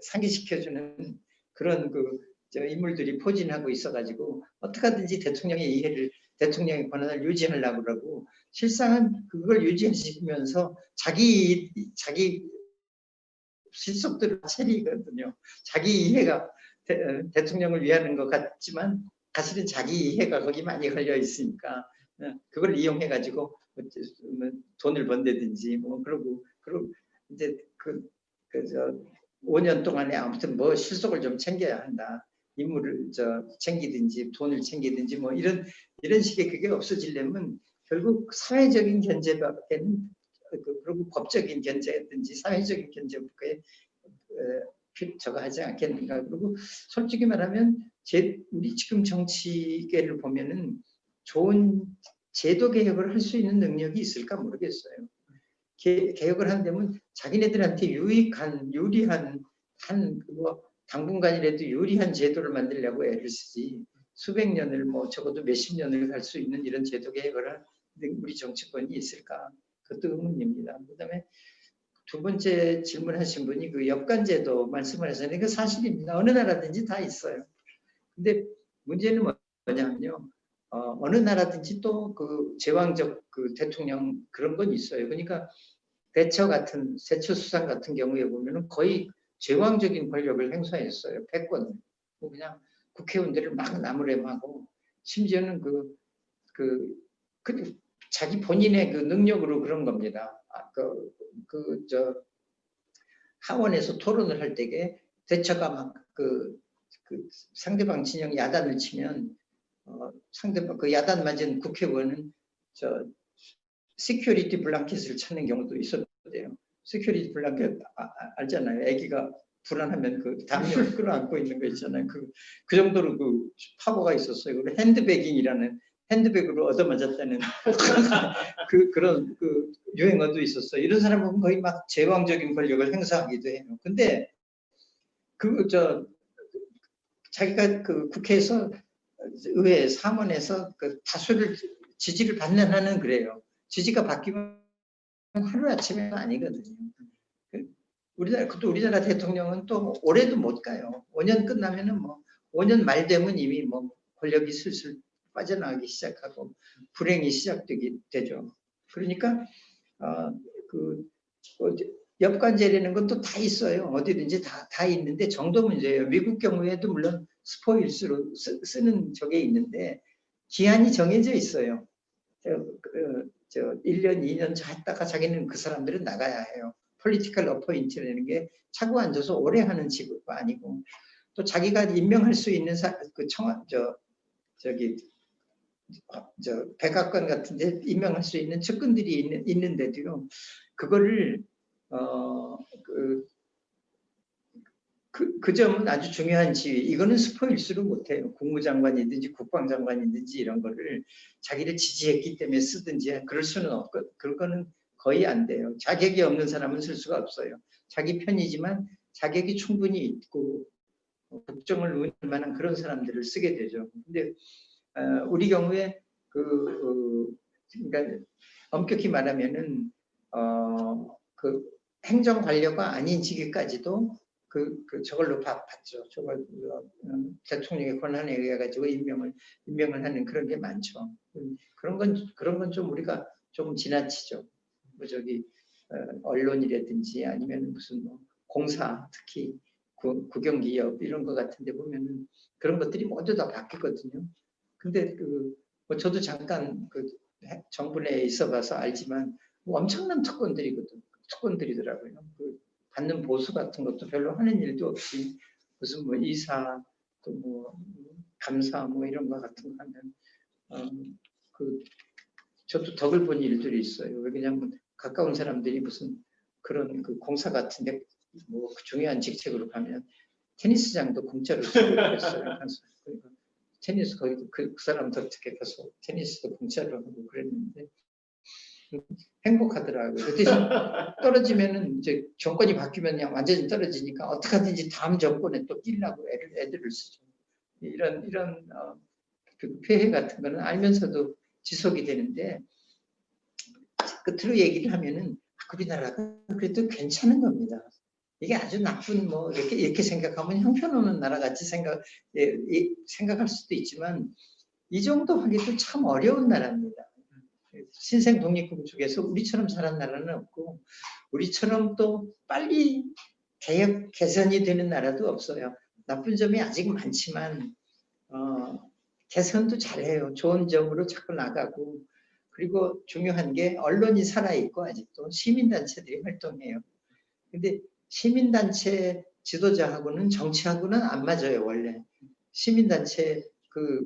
상기시켜주는 그런 인물들이 포진하고 있어가지고 어떻게 하든지 대통령의 권한을 유지하려고 그러고 실상은 그걸 유지하시면서 자기 실속들을 차리거든요. 자기 이해가 대통령을 위하는 것 같지만 사실은 자기 이해가 거기 많이 걸려 있으니까 그걸 이용해 가지고 돈을 번다든지 뭐 그러고 이제 5년 동안에 아무튼 뭐 실속을 좀 챙겨야 한다. 임무를 챙기든지 돈을 챙기든지 뭐 이런 식의 그게 없어지려면 결국 사회적인 견제밖에는 그리고 법적인 견제든지 사회적인 견제밖에 저거 하지 않겠는가. 그리고 솔직히 말하면 우리 지금 정치계를 보면은 좋은 제도 개혁을 할 수 있는 능력이 있을까 모르겠어요. 개혁을 한다면 자기네들한테 유리한 당분간이라도 유리한 제도를 만들려고 애를 쓰지 수백 년을 뭐 적어도 몇십 년을 갈 수 있는 이런 제도 개혁을 할 우리 정치권이 있을까? 그것도 의문입니다. 그다음에 두 번째 질문하신 분이 그 역관제도 말씀을 하셨는데 그 사실입니다. 어느 나라든지 다 있어요. 근데 문제는 뭐냐면요. 어느 나라든지 또 그 제왕적 그 대통령 그런 건 있어요. 그러니까 대처 수상 같은 경우에 보면은 거의 제왕적인 권력을 행사했어요. 패권. 뭐 그냥 국회의원들을 막 나무래하고 심지어는 자기 본인의 그 능력으로 그런 겁니다. 하원에서 토론을 할 때에 대처가 막 상대방 진영 야단을 치면 상대방 그 야단 맞은 국회의원은 시큐리티 블랑켓을 찾는 경우도 있었대요. 시큐리티 블랑켓 알잖아요. 아기가 불안하면 그 담요를 끌어안고 있는 거 있잖아요. 그 정도로 그 파워가 있었어요. 그리고 핸드백이라는 핸드백으로 얻어맞았다는 그런 유행어도 있었어요. 이런 사람은 거의 막 제왕적인 권력을 행사하기도 해요. 근데 자기가 그 국회에서 의회 사원에서 그 다수를 지지를 받는 한은 그래요. 지지가 바뀌면 하루아침에 아니거든요. 우리나라 대통령은 또 올해도 못 가요. 5년 끝나면은 5년 말 되면 이미 권력이 슬슬 빠져나가기 시작하고 불행이 시작되죠. 그러니까 엽관제라는 것도 다 있어요. 어디든지 다 있는데 정도 문제예요. 미국 경우에도 물론 스포일스로 쓰는 적이 있는데 기한이 정해져 있어요. 1년, 2년 했다가 자기는 그 사람들은 나가야 해요. 폴리티컬 어포인트라는 게 차고 앉아서 오래 하는 직업도 아니고 또 자기가 임명할 수 있는 백악관 같은데 임명할 수 있는 측근들이 있는데도요. 그거를 그 점은 아주 중요한 지위. 이거는 스포일수로 못해요. 국무장관이든지 국방장관이든지 이런 거를 자기를 지지했기 때문에 쓰든지 그럴 수는 없고 그거는 거의 안 돼요. 자격이 없는 사람은 쓸 수가 없어요. 자기 편이지만 자격이 충분히 있고 국정을 운영할 만한 그런 사람들을 쓰게 되죠. 근데 우리 경우에 그러니까 엄격히 말하면은 행정 관료가 아닌 직위까지도 저걸로 봤죠. 저걸 대통령의 권한에 의해 가지고 임명을 하는 그런 게 많죠. 그런 건 좀 우리가 조금 지나치죠. 언론이라든지 아니면 무슨 공사, 특히 국영기업 이런 거 같은데 보면은 그런 것들이 모두 다 바뀌거든요. 근데 저도 잠깐 정부 내에 있어봐서 알지만 엄청난 특권들이더라고요. 받는 보수 같은 것도 별로 하는 일도 없이 무슨 이사 또 감사 이런 거 같은 거 하면 저도 덕을 본 일들이 있어요. 그냥 가까운 사람들이 무슨 그런 공사 같은데 중요한 직책으로 가면 테니스장도 공짜로 쓰고 그랬어요. 그러니까 테니스 거기도 그 사람 덕택에 가서 테니스도 공짜로 하고 그랬는데 행복하더라고요. 그 대신 떨어지면은 이제 정권이 바뀌면 그냥 완전히 떨어지니까 어떻게 하든지 다음 정권에 또 끼려고 애들을 쓰죠. 이런 폐해 같은 거는 알면서도 지속이 되는데 끝으로 얘기를 하면은 우리나라가 그래도 괜찮은 겁니다. 이게 아주 나쁜 이렇게 생각하면 형편없는 나라 같이 생각할 수도 있지만 이 정도 하기도 참 어려운 나라입니다. 신생 독립국 중에서 우리처럼 잘한 나라는 없고 우리처럼 또 빨리 개선이 되는 나라도 없어요. 나쁜 점이 아직 많지만 개선도 잘해요. 좋은 점으로 자꾸 나가고 그리고 중요한 게 언론이 살아있고 아직도 시민단체들이 활동해요. 근데 시민단체 지도자하고는 정치하고는 안 맞아요. 원래 시민단체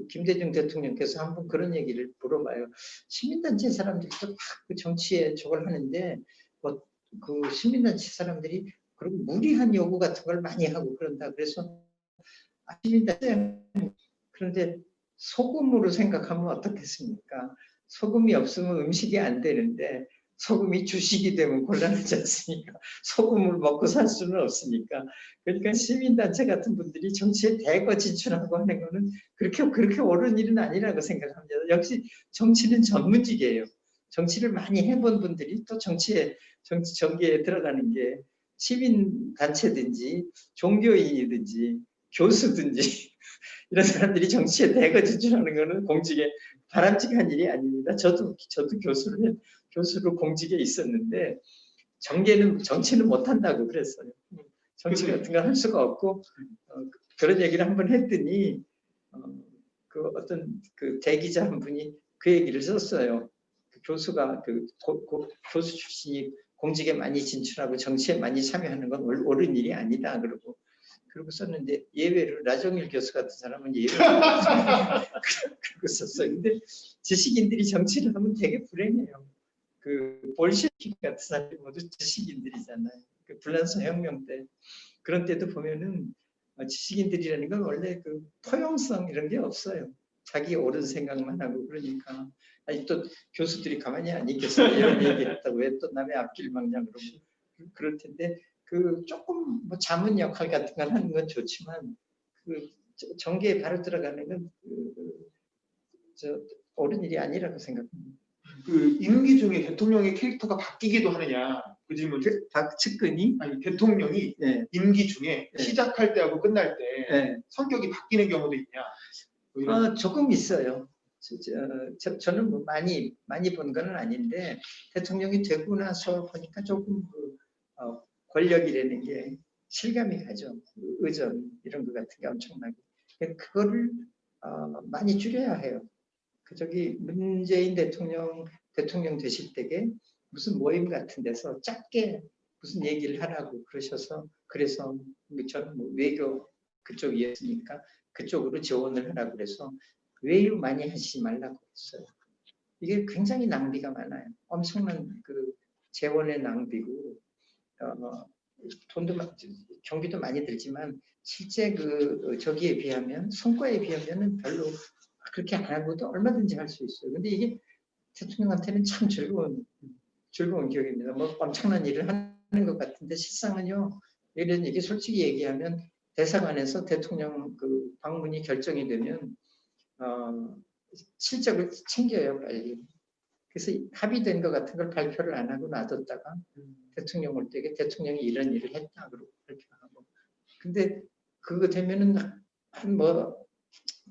김대중 대통령께서 한번 그런 얘기를 물어봐요. 시민단체 사람들도 그 정치에 저걸 하는데 그 시민단체 사람들이 그리고 무리한 요구 같은 걸 많이 하고 그런다. 그래서 시민단체 그런데 소금으로 생각하면 어떻겠습니까? 소금이 없으면 음식이 안 되는데 소금이 주식이 되면 곤란하지 않습니까? 소금을 먹고 살 수는 없으니까. 그러니까 시민단체 같은 분들이 정치에 대거 진출하고 하는 거는 그렇게 옳은 일은 아니라고 생각합니다. 역시 정치는 전문직이에요. 정치를 많이 해본 분들이 또 전기에 들어가는 게 시민단체든지 종교인이든지 교수든지 이런 사람들이 정치에 대거 진출하는 거는 공직에 바람직한 일이 아닙니다. 저도 교수로 공직에 있었는데 정치는 못한다고 그랬어요. 정치 같은 걸 할 수가 없고 그런 얘기를 한번 했더니 그 어떤 그 대기자 한 분이 그 얘기를 썼어요. 그 교수가 교수 출신이 공직에 많이 진출하고 정치에 많이 참여하는 건 옳은 일이 아니다. 그러고 썼는데 예외로 나정일 교수 같은 사람은 예외로 그러고 썼어요. 근데 지식인들이 정치를 하면 되게 불행해요. 그 볼셰비키 같은 사람이 모두 지식인들이잖아요. 그 불란서 혁명 때 그런 때도 보면은 지식인들이라는 건 원래 그 포용성 이런 게 없어요. 자기 옳은 생각만 하고 그러니까 아니 또 교수들이 가만히 안 있겠어요. 이런 얘기했다고 왜 또 남의 앞길 막냐 그러고 그럴 텐데 그 조금 뭐 자문 역할 같은 걸 하는 건 좋지만 그 정계에 바로 들어가는 건 옳은 일이 아니라고 생각합니다. 그 임기 중에 대통령의 캐릭터가 바뀌기도 하느냐 그 질문. 측근이 아니 대통령이 네. 임기 중에 네. 시작할 때하고 끝날 때 네. 성격이 바뀌는 경우도 있냐? 뭐 이런. 조금 있어요. 저는 뭐 많이 본 건 아닌데 대통령이 되고 나서 보니까 조금 권력이라는 게 실감이 가죠. 의전 이런 것 같은 게 엄청나게. 그거를 많이 줄여야 해요. 문재인 대통령 되실 때에 무슨 모임 같은 데서 짧게 무슨 얘기를 하라고 그러셔서 그래서 저는 뭐 외교 그쪽이었으니까 그쪽으로 지원을 하라고 그래서 외유 많이 하시지 말라고 했어요. 이게 굉장히 낭비가 많아요. 엄청난 그 재원의 낭비고 돈도 경비도 많이 들지만 실제 저기에 비하면 성과에 비하면은 별로 그렇게 안 하고도 얼마든지 할 수 있어요. 근데 이게 대통령한테는 참 즐거운 기억입니다. 뭐 엄청난 일을 하는 것 같은데 실상은요. 이게 솔직히 얘기하면 대사관에서 대통령 그 방문이 결정이 되면 실적을 챙겨요 빨리. 그래서 합의된 것 같은 걸 발표를 안 하고 놔뒀다가 대통령 올 때 대통령이 이런 일을 했다 그러고 발표하고. 근데 그거 되면은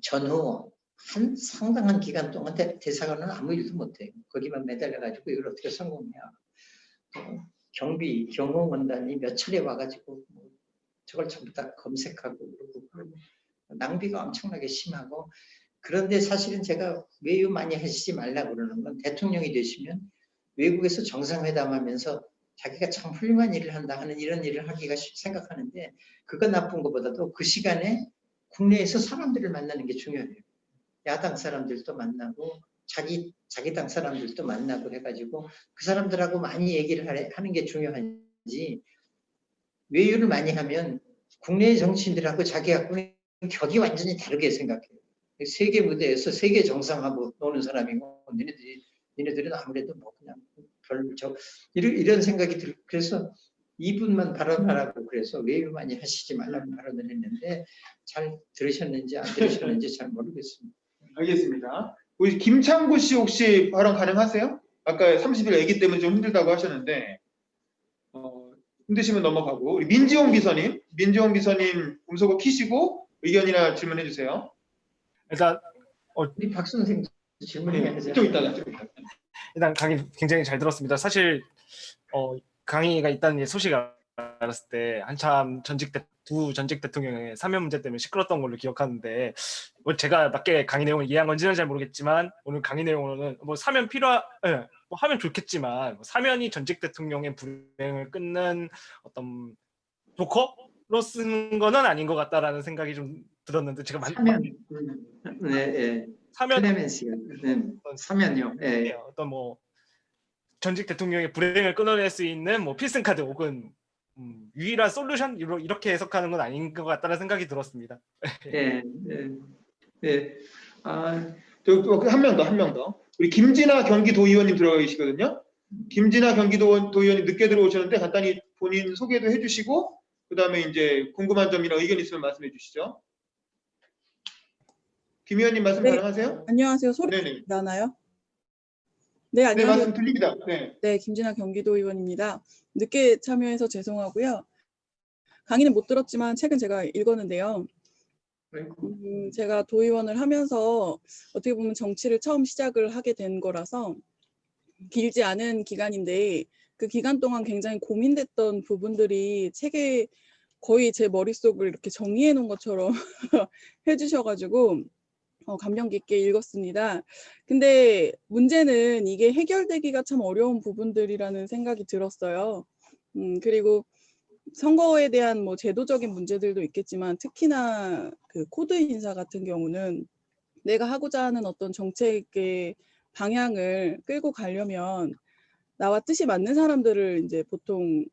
전후 한 상당한 기간 동안 대사관은 아무 일도 못해요. 거기만 매달려가지고 이걸 어떻게 성공해야. 경호원단이 몇 차례 와가지고 저걸 전부 다 검색하고 그러고 낭비가 엄청나게 심하고. 그런데 사실은 제가 외유 많이 하시지 말라고 그러는 건 대통령이 되시면 외국에서 정상회담하면서 자기가 참 훌륭한 일을 한다 하는 이런 일을 하기가 생각하는데 그거 나쁜 것보다도 그 시간에 국내에서 사람들을 만나는 게 중요해요. 야당 사람들도 만나고 자기 당 사람들도 만나고 해가지고 그 사람들하고 많이 얘기를 하는 게 중요하지. 외유를 많이 하면 국내의 정치인들하고 자기하고는 격이 완전히 다르게 생각해요. 세계 무대에서 세계 정상하고 노는 사람이고 니네들은 아무래도 뭐 그냥 이런 생각이 들고 그래서 이분만 발언하라고 그래서 외유 많이 하시지 말라고 발언을 했는데 잘 들으셨는지 안 들으셨는지 잘 모르겠습니다. 알겠습니다. 우리 김창구 씨 혹시 발언 가능하세요? 아까 30일 애기 때문에 좀 힘들다고 하셨는데 힘드시면 넘어가고 우리 민지용 비서님 음소거 키시고 의견이나 질문해 주세요. 일단 우리 박 선생 질문해야죠. 좀 이따가. 일단 강의 굉장히 잘 들었습니다. 사실 강의가 있다는 소식을 알았을 때 한참 두 전직 대통령의 사면 문제 때문에 시끄러웠던 걸로 기억하는데 제가 맞게 강의 내용을 이해한 건지는 잘 모르겠지만 오늘 강의 내용으로는 뭐 사면 뭐 하면 좋겠지만 사면이 전직 대통령의 불행을 끊는 어떤 조커로 쓰는 거는 아닌 것 같다라는 생각이 좀 들었는데 제가 사면요. 네. 어떤 뭐 전직 대통령의 불행을 끊어낼 수 있는 뭐 필승 카드 혹은 유일한 솔루션 이렇게 해석하는 건 아닌 것 같다는 생각이 들었습니다. 네. 한 명 더. 우리 김진아 경기도의원님 들어가 계시거든요. 김진아 경기도의원님 늦게 들어오셨는데 간단히 본인 소개도 해주시고 그다음에 이제 궁금한 점이나 의견 있으면 말씀해 주시죠. 김 의원님 말씀 가능하세요? 안녕하세요. 소리 나나요? 네, 네, 안녕하세요. 말씀 들립니다. 네, 김진아 경기도의원입니다. 늦게 참여해서 죄송하고요. 강의는 못 들었지만 책은 제가 읽었는데요. 제가 도의원을 하면서 어떻게 보면 정치를 처음 시작을 하게 된 거라서 길지 않은 기간인데 그 기간 동안 굉장히 고민됐던 부분들이 책에 거의 제 머릿속을 이렇게 정리해 놓은 것처럼 해주셔가지고 감명 깊게 읽었습니다. 근데 문제는 이게 해결되기가 참 어려운 부분들이라는 생각이 들었어요. 그리고 선거에 대한 뭐 제도적인 문제들도 있겠지만 특히나 그 코드 인사 같은 경우는 내가 하고자 하는 어떤 정책의 방향을 끌고 가려면 나와 뜻이 맞는 사람들을 이제 보통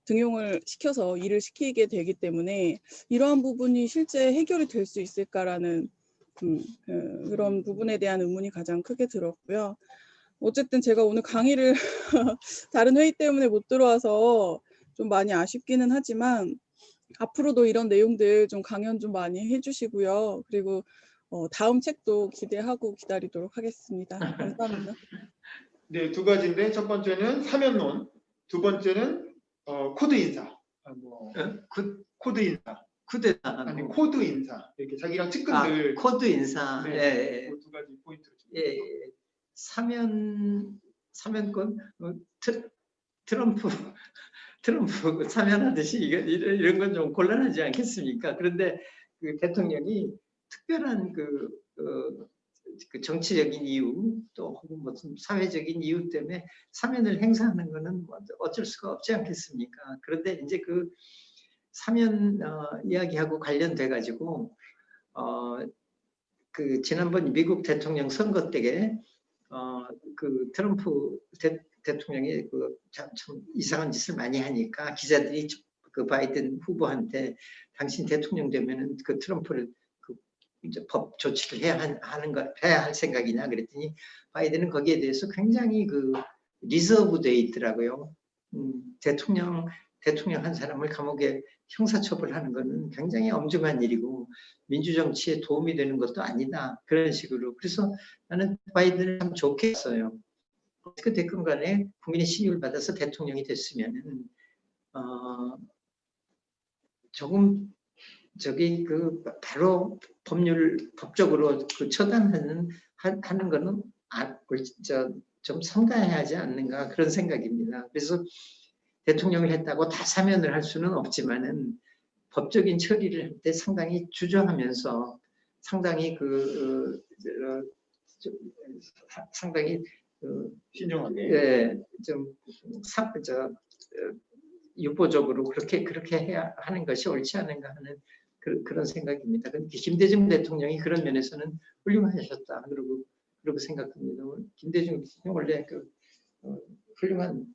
등용을 시켜서 일을 시키게 되기 때문에 이러한 부분이 실제 해결이 될 수 있을까라는 그런 부분에 대한 의문이 가장 크게 들었고요. 어쨌든 제가 오늘 강의를 다른 회의 때문에 못 들어와서 좀 많이 아쉽기는 하지만 앞으로도 이런 내용들 좀 강연 좀 많이 해주시고요. 그리고 다음 책도 기대하고 기다리도록 하겠습니다. 감사합니다. 네, 두 가지인데 첫 번째는 사면론, 두 번째는 코드 인사. 코드 인사. 쿠데타. 아니 코드 인사. 이렇게 자기랑 측근들. 코드 인사. 네, 예. 그 두 가지 포인트로. 예. 사면권 트럼프 사면하듯이 이런 건 좀 곤란하지 않겠습니까? 그런데 그 대통령이 특별한 그 정치적인 이유 또 혹은 무슨 사회적인 이유 때문에 사면을 행사하는 것은 어쩔 수가 없지 않겠습니까? 그런데 이제 그 사면 이야기하고 관련돼 가지고 그 지난번 미국 대통령 선거 때에 그 트럼프 대통령이 참 이상한 짓을 많이 하니까 기자들이 그 바이든 후보한테 당신 대통령 되면은 그 트럼프를 이제 법 조치를 해야 할 생각이냐 그랬더니 바이든은 거기에 대해서 굉장히 리저브돼 있더라고요. 대통령 한 사람을 감옥에 형사처벌하는 것은 굉장히 엄중한 일이고 민주정치에 도움이 되는 것도 아니다. 그런 식으로. 그래서 나는 바이든을 참 좋게 했어요. 어떻게 됐건 간에 국민의 신임을 받아서 대통령이 됐으면은 조금 바로 법적으로 처단하는 거는 좀 삼가해야 하지 않는가 그런 생각입니다. 그래서 대통령을 했다고 다 사면을 할 수는 없지만은 법적인 처리를 할 때 상당히 주저하면서 상당히 상당히 신중하게 유보적으로 그렇게 해야 하는 것이 옳지 않은가 하는 그런 생각입니다. 김대중 대통령이 그런 면에서는 훌륭하셨다 그러고 생각합니다. 김대중 대통령 원래 훌륭한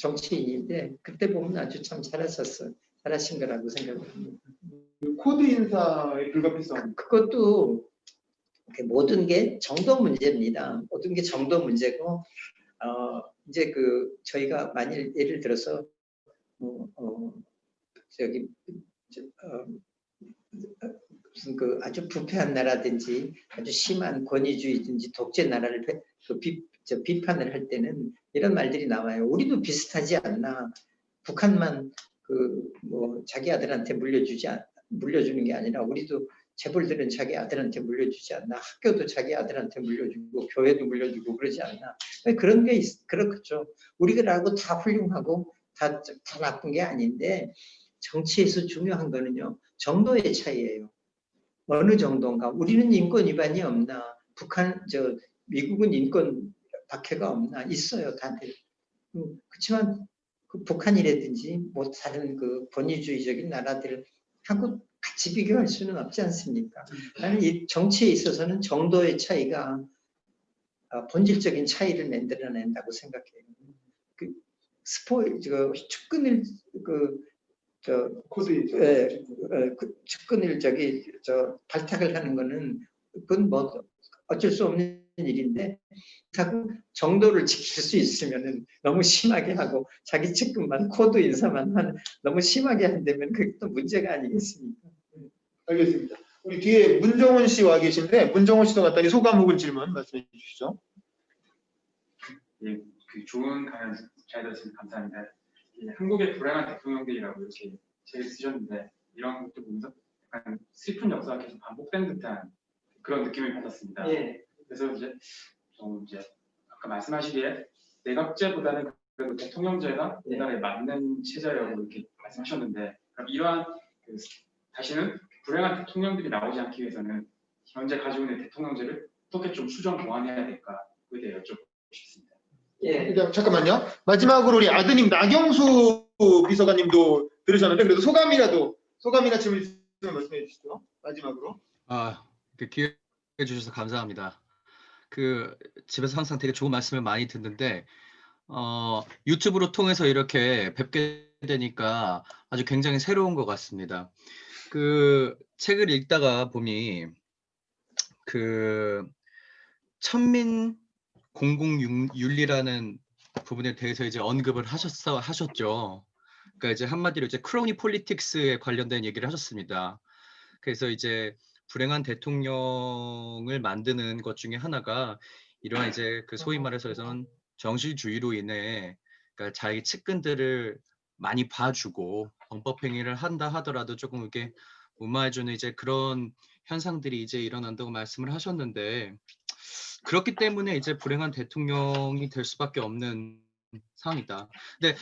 정치인인데 그때 보면 아주 참 잘하신 거라고 생각합니다. 코드 인사에 불가피성. 그것도 모든 게 정도 문제입니다. 모든 게 정도 문제고 이제 저희가 만일 예를 들어서 무슨 아주 부패한 나라든지 아주 심한 권위주의든지 독재 나라를 비판을 할 때는 이런 말들이 나와요. 우리도 비슷하지 않나. 북한만 자기 아들한테 물려주는 게 아니라 우리도 재벌들은 자기 아들한테 물려주지 않나. 학교도 자기 아들한테 물려주고 교회도 물려주고 그러지 않나. 그런 게 그렇죠. 우리라고 다 훌륭하고 다 나쁜 게 아닌데 정치에서 중요한 거는요. 정도의 차이예요. 어느 정도인가. 우리는 인권 위반이 없나. 미국은 인권 박해가 없나. 있어요, 다들. 그렇지만 북한이라든지 뭐 다른 권위주의적인 나라들하고 같이 비교할 수는 없지 않습니까? 나는 이 정치에 있어서는 정도의 차이가 본질적인 차이를 만들어낸다고 생각해요. 측근을 측근을 발탁을 하는 거는 그건 뭐 어쩔 수 없는 일인데 정도를 지킬 수 있으면은 너무 심하게 하고 자기 측근만 코드 인사만 너무 심하게 한다면 그게 또 문제가 아니겠습니까? 알겠습니다. 우리 뒤에 문정훈 씨 와 계신데 문정훈 씨도 간단히 소감 혹은 질문 말씀해 주시죠. 예, 좋은 강연 잘 들었습니다. 감사합니다. 한국의 불행한 대통령들이라고 이렇게 책을 쓰셨는데 이런 것도 보면서 약간 슬픈 역사가 계속 반복된 듯한 그런 느낌을 받았습니다. 예. 그래서 이제 아까 말씀하시기에 내각제보다는 그래도 대통령제가 우리나라에 맞는 체제라고 이렇게 말씀하셨는데, 그럼 이러한 다시는 불행한 대통령들이 나오지 않기 위해서는 현재 가지고 있는 대통령제를 어떻게 좀 수정 보완해야 될까에 대해 여쭤보고 싶습니다. 예. 잠깐만요. 마지막으로 우리 아드님 나경수 비서관님도 들으셨는데 그래도 소감이나 질문 있으면 말씀해 주시죠. 마지막으로. 기회 주셔서 감사합니다. 집에서 항상 되게 좋은 말씀을 많이 듣는데 유튜브로 통해서 이렇게 뵙게 되니까 아주 굉장히 새로운 것 같습니다. 책을 읽다가 보니 천민 공공윤리라는 부분에 대해서 이제 언급을 하셨죠. 그러니까 이제 한마디로 이제 크로니 폴리틱스에 관련된 얘기를 하셨습니다. 그래서 이제 불행한 대통령을 만드는 것 중에 하나가 이러한 이제 소위 말해서는 정실주의로 인해 그러니까 자기 측근들을 많이 봐주고 범법 행위를 한다 하더라도 조금 이렇게 무마해주는 이제 그런 현상들이 이제 일어난다고 말씀을 하셨는데, 그렇기 때문에 이제 불행한 대통령이 될 수밖에 없는 상황이다. 근데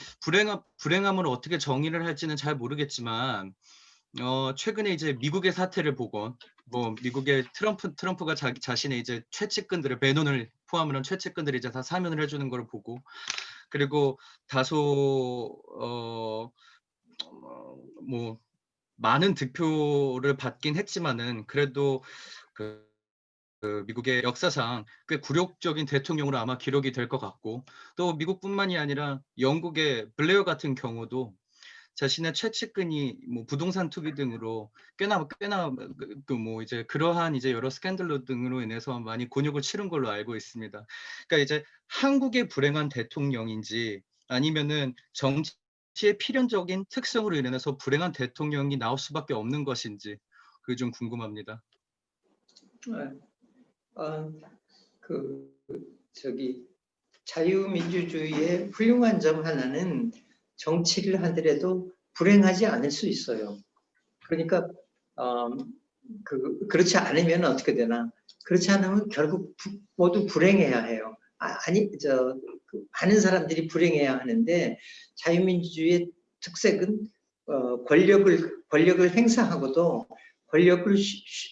불행함을 어떻게 정의를 할지는 잘 모르겠지만 최근에 이제 미국의 사태를 보고 미국의 트럼프가 자신의 이제 최측근들을 배논을 포함으로 최측근들이 이제 다 사면을 해주는 걸 보고, 그리고 다소 많은 득표를 받긴 했지만은 그래도 미국의 역사상 꽤 굴욕적인 대통령으로 아마 기록이 될 것 같고, 또 미국뿐만이 아니라 영국의 블레어 같은 경우도 자신의 최측근이 부동산 투기 등으로 꽤나 이제 그러한 이제 여러 스캔들로 등으로 인해서 많이 곤욕을 치른 걸로 알고 있습니다. 그러니까 이제 한국의 불행한 대통령인지 아니면은 정치의 필연적인 특성으로 인해서 불행한 대통령이 나올 수밖에 없는 것인지 그게 좀 궁금합니다. 자유민주주의의 훌륭한 점 하나는 정치를 하더라도 불행하지 않을 수 있어요. 그러니까 그렇지 않으면 어떻게 되나? 그렇지 않으면 결국 모두 불행해야 해요. 많은 사람들이 불행해야 하는데, 자유민주주의의 특색은 권력을 행사하고도 권력을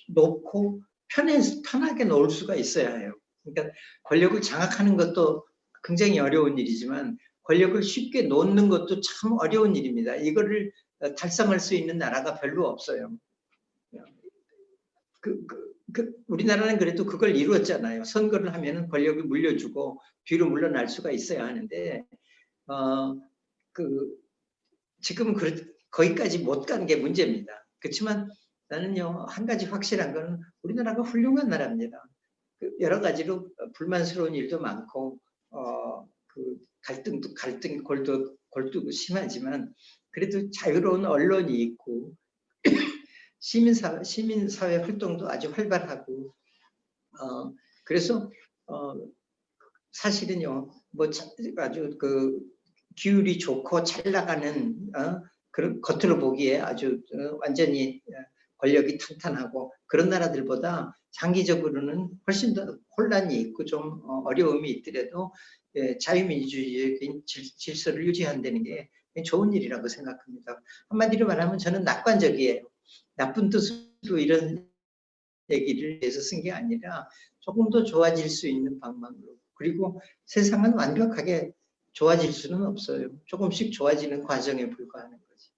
놓고 편하게 놓을 수가 있어야 해요. 그러니까 권력을 장악하는 것도 굉장히 어려운 일이지만 권력을 쉽게 놓는 것도 참 어려운 일입니다. 이거를 달성할 수 있는 나라가 별로 없어요. 우리나라는 그래도 그걸 이루었잖아요. 선거를 하면 권력을 물려주고 뒤로 물러날 수가 있어야 하는데 지금은 거기까지 못 간 게 문제입니다. 그렇지만 나는요, 한 가지 확실한 건 우리나라가 훌륭한 나라입니다. 여러 가지로 불만스러운 일도 많고 골도 심하지만 그래도 자유로운 언론이 있고 시민사회 활동도 아주 활발하고 그래서 사실은요, 아주 기울이 좋고 잘 나가는 그런 겉으로 보기에 아주 완전히 권력이 탄탄하고 그런 나라들보다 장기적으로는 훨씬 더 혼란이 있고 좀 어려움이 있더라도 자유민주주의적인 질서를 유지한다는 게 좋은 일이라고 생각합니다. 한마디로 말하면 저는 낙관적이에요. 나쁜 뜻으로 이런 얘기를 해서 쓴 게 아니라 조금 더 좋아질 수 있는 방법으로. 그리고 세상은 완벽하게 좋아질 수는 없어요. 조금씩 좋아지는 과정에 불과하는 거지.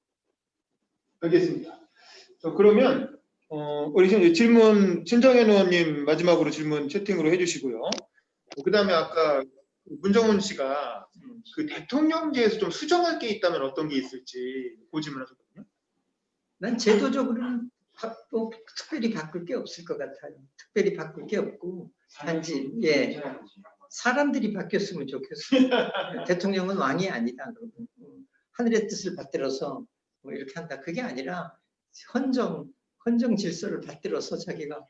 알겠습니다. 그러면 우리 질문 신정현 의원님 마지막으로 질문 채팅으로 해주시고요. 그다음에 아까 문정훈 씨가 대통령제에서 좀 수정할 게 있다면 어떤 게 있을지 그 질문하셨거든요. 난 제도적으로는 특별히 바꿀 게 없을 것 같아요. 특별히 바꿀 게 없고 단지 사람들이 바뀌었으면 좋겠어요. 대통령은 왕이 아니다. 하늘의 뜻을 받들어서 이렇게 한다. 그게 아니라 헌정 질서를 받들어서 자기가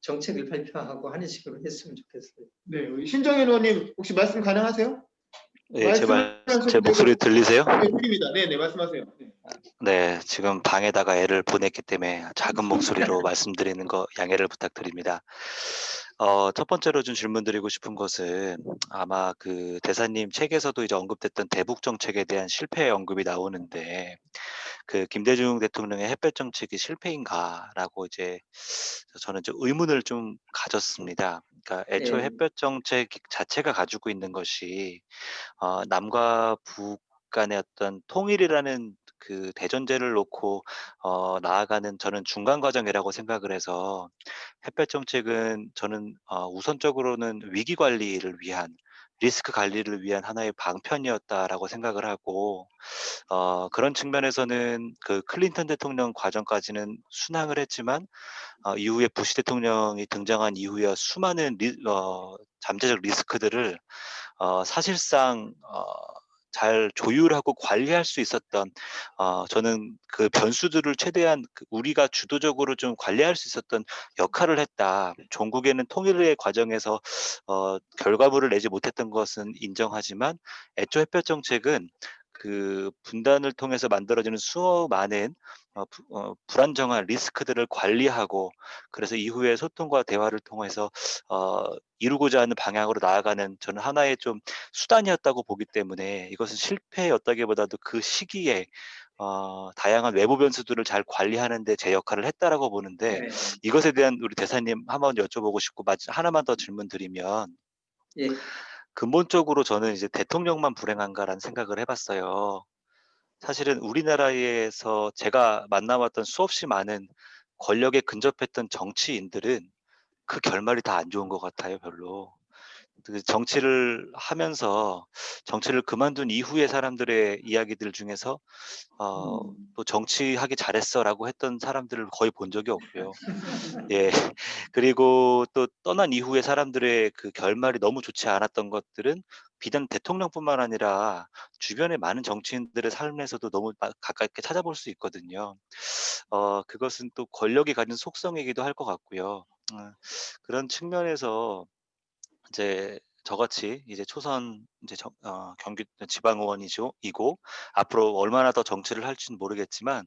정책을 발표하고 하는 식으로 했으면 좋겠어요. 네, 우리 신정현 의원님 혹시 말씀 가능하세요? 예, 제 목소리 들리세요? 네, 들립니다. 네, 말씀하세요. 네. 네, 지금 방에다가 애를 보냈기 때문에 작은 목소리로 말씀드리는 거 양해를 부탁드립니다. 첫 번째로 좀 질문드리고 싶은 것은 아마 그 대사님 책에서도 이제 언급됐던 대북 정책에 대한 실패 언급이 나오는데 그 김대중 대통령의 햇볕 정책이 실패인가라고 이제 저는 좀 의문을 좀 가졌습니다. 그러니까 애초에 햇볕 정책 자체가 가지고 있는 것이 남과 북 간의 어떤 통일이라는 그 대전제를 놓고 나아가는 저는 중간 과정이라고 생각을 해서 햇볕 정책은 저는 우선적으로는 위기 관리를 위한 리스크 관리를 위한 하나의 방편이었다라고 생각을 하고 그런 측면에서는 그 클린턴 대통령 과정까지는 순항을 했지만 이후에 부시 대통령이 등장한 이후에 수많은 잠재적 리스크들을 사실상 잘 조율하고 관리할 수 있었던 저는 그 변수들을 최대한 우리가 주도적으로 좀 관리할 수 있었던 역할을 했다. 종국에는 통일의 과정에서 결과물을 내지 못했던 것은 인정하지만 애초 햇볕 정책은 그 분단을 통해서 만들어지는 수많은 불안정한 리스크들을 관리하고 그래서 이후에 소통과 대화를 통해서 이루고자 하는 방향으로 나아가는 저는 하나의 좀 수단이었다고 보기 때문에 이것은 실패였다기보다도 그 시기에 다양한 외부 변수들을 잘 관리하는 데 제 역할을 했다라고 보는데 이것에 대한 우리 대사님 한번 여쭤보고 싶고 하나만 더 질문 드리면 근본적으로 저는 이제 대통령만 불행한가라는 생각을 해봤어요. 사실은 우리나라에서 제가 만나봤던 수없이 많은 권력에 근접했던 정치인들은 그 결말이 다 안 좋은 것 같아요, 별로. 그 정치를 하면서 정치를 그만둔 이후의 사람들의 이야기들 중에서 또 정치하기 잘했어라고 했던 사람들을 거의 본 적이 없고요. 예. 그리고 또 떠난 이후의 사람들의 그 결말이 너무 좋지 않았던 것들은 비단 대통령뿐만 아니라 주변의 많은 정치인들의 삶에서도 너무 가깝게 찾아볼 수 있거든요. 그것은 또 권력이 가진 속성이기도 할 것 같고요. 그런 측면에서 이제 저같이 이제 초선 이제 경기 지방의원이고 앞으로 얼마나 더 정치를 할지는 모르겠지만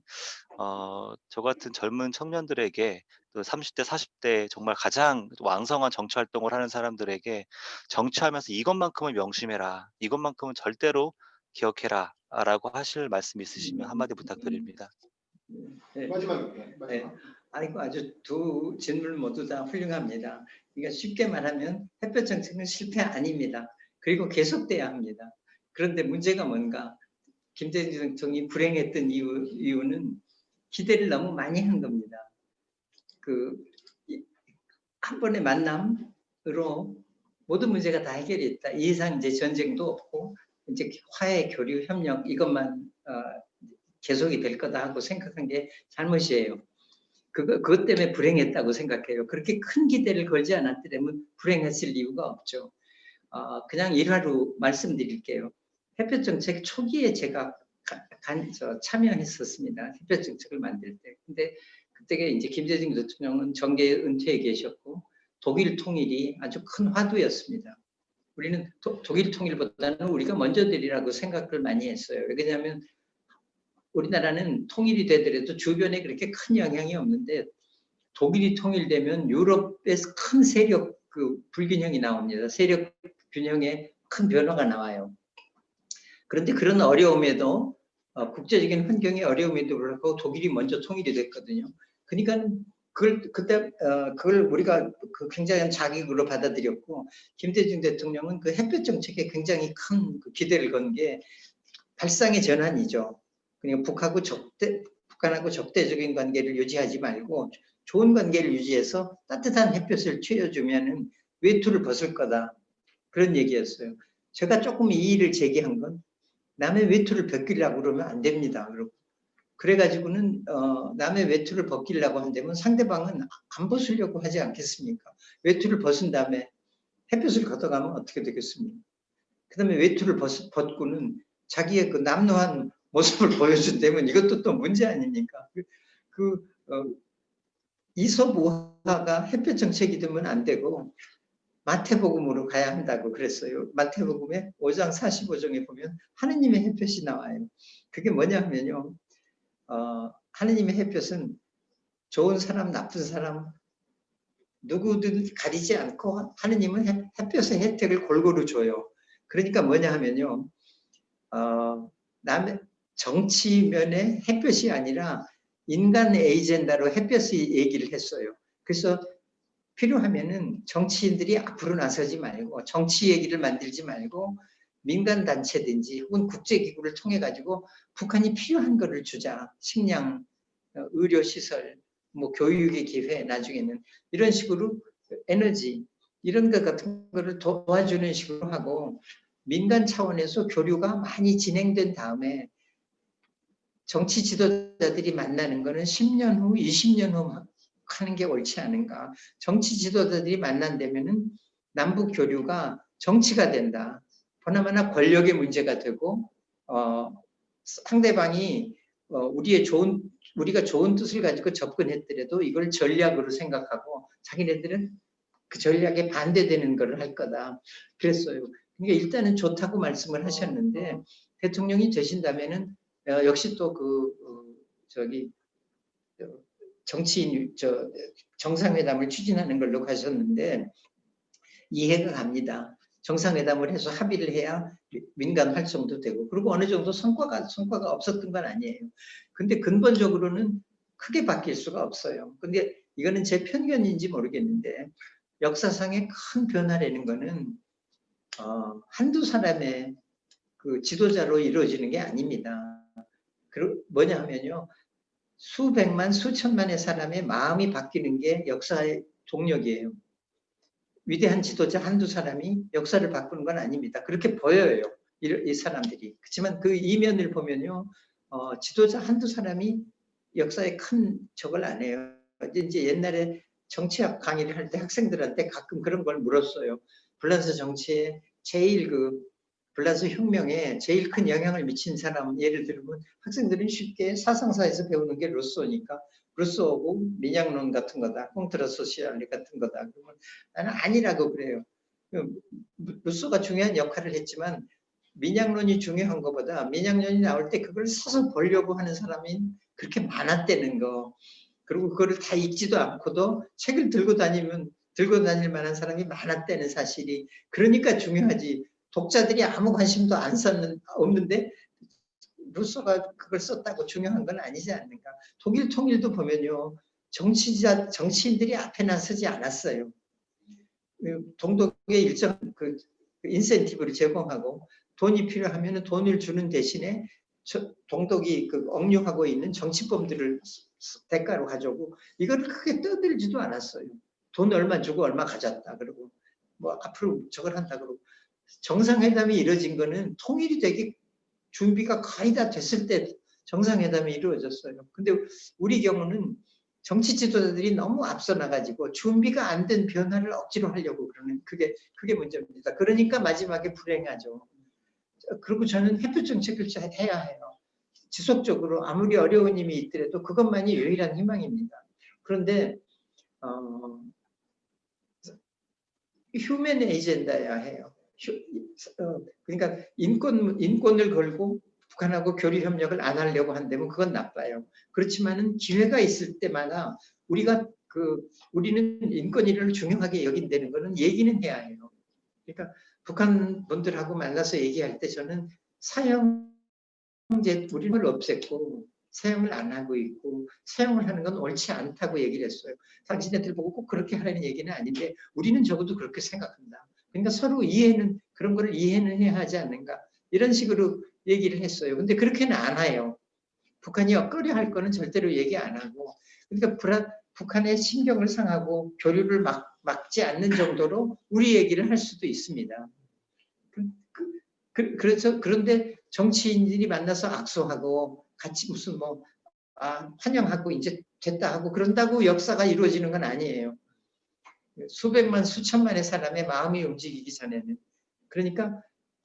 저 같은 젊은 청년들에게 또 30대, 40대 정말 가장 왕성한 정치 활동을 하는 사람들에게 정치하면서 이것만큼은 명심해라. 이것만큼은 절대로 기억해라. 라고 하실 말씀 있으시면 한마디 부탁드립니다. 마지막. 아이고 아주 두 질문 모두 다 훌륭합니다. 그러니까 쉽게 말하면 햇볕 정책은 실패 아닙니다. 그리고 계속돼야 합니다. 그런데 문제가 뭔가 김대중 대통령이 불행했던 이유는 기대를 너무 많이 한 겁니다. 한 번의 만남으로 모든 문제가 다 해결됐다. 이 이상 이제 전쟁도 없고 이제 화해, 교류, 협력 이것만 계속이 될 거다 하고 생각한 게 잘못이에요. 그것 때문에 불행했다고 생각해요. 그렇게 큰 기대를 걸지 않았더라면 불행했을 이유가 없죠. 그냥 일화로 말씀드릴게요. 햇볕 정책 초기에 제가 참여했었습니다. 햇볕 정책을 만들 때. 근데 그때 이제 김대중 대통령은 정계 은퇴에 계셨고 독일 통일이 아주 큰 화두였습니다. 우리는 독일 통일보다는 우리가 먼저들이라고 생각을 많이 했어요. 왜냐하면 우리나라는 통일이 되더라도 주변에 그렇게 큰 영향이 없는데 독일이 통일되면 유럽에서 큰 세력 불균형이 나옵니다. 세력 균형에 큰 변화가 나와요. 그런데 그런 어려움에도 국제적인 환경의 어려움에도 불구하고 독일이 먼저 통일이 됐거든요. 그러니까 그걸 우리가 굉장한 자격으로 받아들였고 김대중 대통령은 그 햇볕 정책에 굉장히 큰 기대를 건 게 발상의 전환이죠. 그러니까 북한하고 적대적인 관계를 유지하지 말고 좋은 관계를 유지해서 따뜻한 햇볕을 쬐어주면 외투를 벗을 거다. 그런 얘기였어요. 제가 조금 이의를 제기한 건 남의 외투를 벗기려고 그러면 안 됩니다. 그래가지고는 남의 외투를 벗기려고 한다면 상대방은 안 벗으려고 하지 않겠습니까? 외투를 벗은 다음에 햇볕을 걷어가면 어떻게 되겠습니까? 그 다음에 외투를 벗고는 자기의 그 남루한 모습을 보여준다면 이것도 또 문제 아닙니까? 이솝우화가 햇볕 정책이 되면 안 되고 마태복음으로 가야 한다고 그랬어요. 마태복음의 5장 45장에 보면 하느님의 햇볕이 나와요. 그게 뭐냐 하면요. 하느님의 햇볕은 좋은 사람, 나쁜 사람 누구든 가리지 않고 하느님은 햇볕의 혜택을 골고루 줘요. 그러니까 뭐냐 하면요. 남의 정치면의 햇볕이 아니라 인간 에이젠다로 햇볕이 얘기를 했어요. 그래서 필요하면은 정치인들이 앞으로 나서지 말고 정치 얘기를 만들지 말고 민간 단체든지 혹은 국제기구를 통해 가지고 북한이 필요한 거를 주자. 식량, 의료시설, 뭐 교육의 기회, 나중에는 이런 식으로 에너지 이런 것 같은 거를 도와주는 식으로 하고 민간 차원에서 교류가 많이 진행된 다음에 정치 지도자들이 만나는 거는 10년 후, 20년 후 하는 게 옳지 않은가. 정치 지도자들이 만난다면은 남북 교류가 정치가 된다. 보나마나 권력의 문제가 되고 상대방이 우리가 좋은 뜻을 가지고 접근했더라도 이걸 전략으로 생각하고 자기네들은 그 전략에 반대되는 걸 할 거다. 그랬어요. 그러니까 일단은 좋다고 말씀을 하셨는데 대통령이 되신다면은 역시 또 정치인 정상회담을 추진하는 걸로 가셨는데 이해가 갑니다. 정상회담을 해서 합의를 해야 민간 활성도 되고 그리고 어느 정도 성과가 없었던 건 아니에요. 근데 근본적으로는 크게 바뀔 수가 없어요. 근데 이거는 제 편견인지 모르겠는데 역사상의 큰 변화라는 거는 한두 사람의 그 지도자로 이루어지는 게 아닙니다. 뭐냐 하면요. 수백만, 수천만의 사람의 마음이 바뀌는 게 역사의 동력이에요. 위대한 지도자 한두 사람이 역사를 바꾸는 건 아닙니다. 그렇게 보여요. 이 사람들이. 그렇지만 그 이면을 보면요. 지도자 한두 사람이 역사에 큰 적을 안 해요. 이제 옛날에 정치학 강의를 할 때 학생들한테 가끔 그런 걸 물었어요. 불란서 정치에 제일 불란서 혁명에 제일 큰 영향을 미친 사람 예를 들면 학생들은 쉽게 사상사에서 배우는 게 루소니까 루소하고 민양론 같은 거다. 꽁트라 소시알리 같은 거다. 그러면 나는 아니라고 그래요. 루소가 중요한 역할을 했지만 민양론이 중요한 것보다 민양론이 나올 때 그걸 서서 보려고 하는 사람이 그렇게 많았다는 거. 그리고 그거를 다 읽지도 않고도 책을 들고 다닐 만한 사람이 많았다는 사실이 그러니까 중요하지. 독자들이 아무 관심도 없는데 루소가 그걸 썼다고 중요한 건 아니지 않는가. 독일 통일도 보면요. 정치인들이 앞에 나서지 않았어요. 동독에 일정 인센티브를 제공하고 돈이 필요하면 돈을 주는 대신에 동독이 억류하고 있는 정치범들을 대가로 가져오고 이걸 크게 떠들지도 않았어요. 돈 얼마 주고 얼마 가졌다. 그러고 뭐 앞으로 저걸 한다. 그러고 정상회담이 이루어진 거는 통일이 되게 준비가 거의 다 됐을 때 정상회담이 이루어졌어요. 근데 우리 경우는 정치 지도자들이 너무 앞서 나가지고 준비가 안 된 변화를 억지로 하려고 그러는 그게 문제입니다. 그러니까 마지막에 불행하죠. 그리고 저는 햇볕 정책을 해야 해요. 지속적으로 아무리 어려운 힘이 있더라도 그것만이 유일한 희망입니다. 그런데 휴먼 에이젠다야 해요. 그러니까 인권을 걸고 북한하고 교류 협력을 안 하려고 한다면 그건 나빠요. 그렇지만은 기회가 있을 때마다 우리는 인권위를 중요하게 여긴다는 거는 얘기는 해야 해요. 그러니까 북한 분들하고 만나서 얘기할 때 저는 사형제 우리를 없앴고 사용을 안 하고 있고 사용을 하는 건 옳지 않다고 얘기를 했어요. 당신네들 보고 꼭 그렇게 하라는 얘기는 아닌데 우리는 적어도 그렇게 생각한다. 그러니까 서로 그런 거를 이해는 해야 하지 않는가 이런 식으로 얘기를 했어요. 근데 그렇게는 안 해요. 북한이 엇거려 할 거는 절대로 얘기 안 하고 그러니까 북한의 신경을 상하고 교류를 막지 않는 정도로 우리 얘기를 할 수도 있습니다. 그런데 정치인들이 만나서 악수하고 같이 무슨 환영하고 이제 됐다 하고 그런다고 역사가 이루어지는 건 아니에요. 수백만 수천만의 사람의 마음이 움직이기 전에는. 그러니까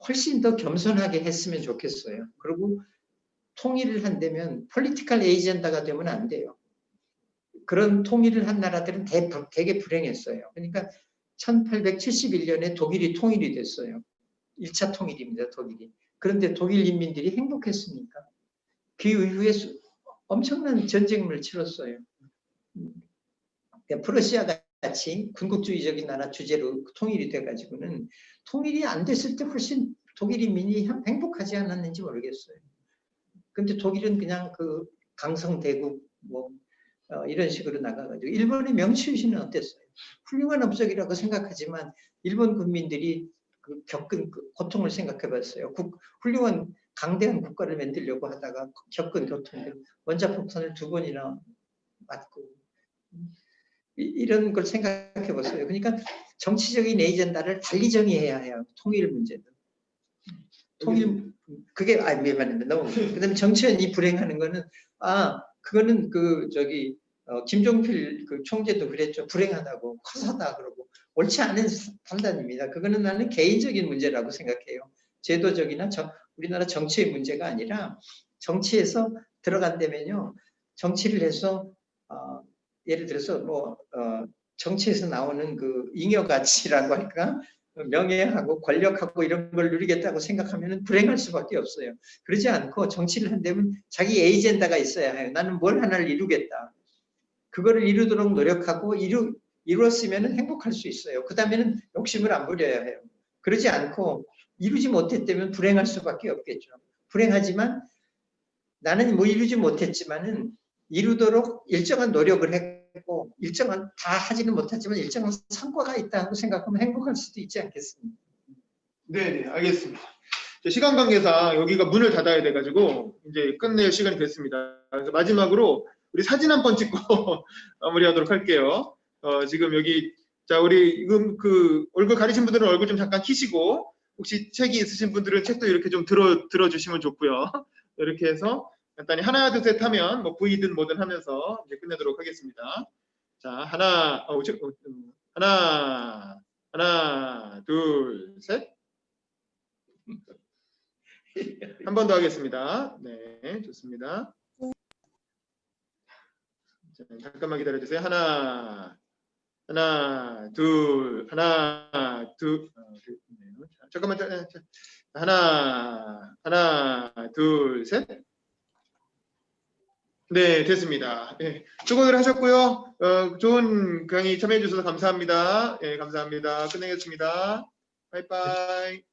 훨씬 더 겸손하게 했으면 좋겠어요. 그리고 통일을 한다면 폴리티컬 에이젠다가 되면 안 돼요. 그런 통일을 한 나라들은 되게 불행했어요. 그러니까 1871년에 독일이 통일이 됐어요. 1차 통일입니다, 독일이. 그런데 독일 인민들이 행복했습니까? 그 이후에 엄청난 전쟁을 치렀어요. 그러니까 프러시아 같이 군국주의적인 나라 주제로 통일이 돼가지고는 통일이 안 됐을 때 훨씬 독일 인민이 행복하지 않았는지 모르겠어요. 근데 독일은 그냥 그 강성대국 뭐 이런 식으로 나가가지고 일본의 명치유신은 어땠어요? 훌륭한 업적이라고 생각하지만 일본 국민들이 그 겪은 그 고통을 생각해봤어요. 훌륭한 강대한 국가를 만들려고 하다가 겪은 고통들, 원자폭탄을 2번이나 맞고 이런 걸 생각해봤어요. 그러니까 정치적인 에이전다를 달리 정의해야 해요. 통일 문제는. 통일 그게 미안합니다. 너무 그다음에 정치인이 불행하는 거는 그거는 그 저기 김종필 그 총재도 그랬죠. 불행하다고 커서다 그러고 옳지 않은 판단입니다. 그거는 나는 개인적인 문제라고 생각해요. 제도적이나 우리나라 정치의 문제가 아니라 정치에서 들어간다면요. 정치를 해서 예를 들어서 뭐 정치에서 나오는 그 잉여가치라고 할까? 명예하고 권력하고 이런 걸 누리겠다고 생각하면 불행할 수밖에 없어요. 그러지 않고 정치를 한다면 자기 에이젠다가 있어야 해요. 나는 뭘 하나를 이루겠다. 그거를 이루도록 노력하고 이루었으면 행복할 수 있어요. 그 다음에는 욕심을 안 부려야 해요. 그러지 않고 이루지 못했다면 불행할 수밖에 없겠죠. 불행하지만 나는 뭐 이루지 못했지만은 이루도록 일정한 노력을 했고 일정한 다 하지는 못했지만 일정한 성과가 있다고 생각하면 행복할 수도 있지 않겠습니까? 네, 알겠습니다. 시간 관계상 여기가 문을 닫아야 돼가지고 이제 끝낼 시간이 됐습니다. 그래서 마지막으로 우리 사진 한 번 찍고 마무리하도록 할게요. 지금 여기 자 우리 지금 그 얼굴 가리신 분들은 얼굴 좀 잠깐 키시고 혹시 책이 있으신 분들은 책도 이렇게 좀 들어주시면 좋고요. 이렇게 해서 간단히 하나 둘 셋 하면 뭐 V든 뭐든 하면서 이제 끝내도록 하겠습니다. 자 하나 둘 셋. 한 번 더 하겠습니다. 네, 좋습니다. 자, 잠깐만 기다려주세요. 하나, 둘. 잠깐만, 하나, 둘, 셋. 네, 됐습니다. 네, 수고들 하셨고요. 좋은 강의 참여해 주셔서 감사합니다. 네, 감사합니다. 끝내겠습니다. 바이바이.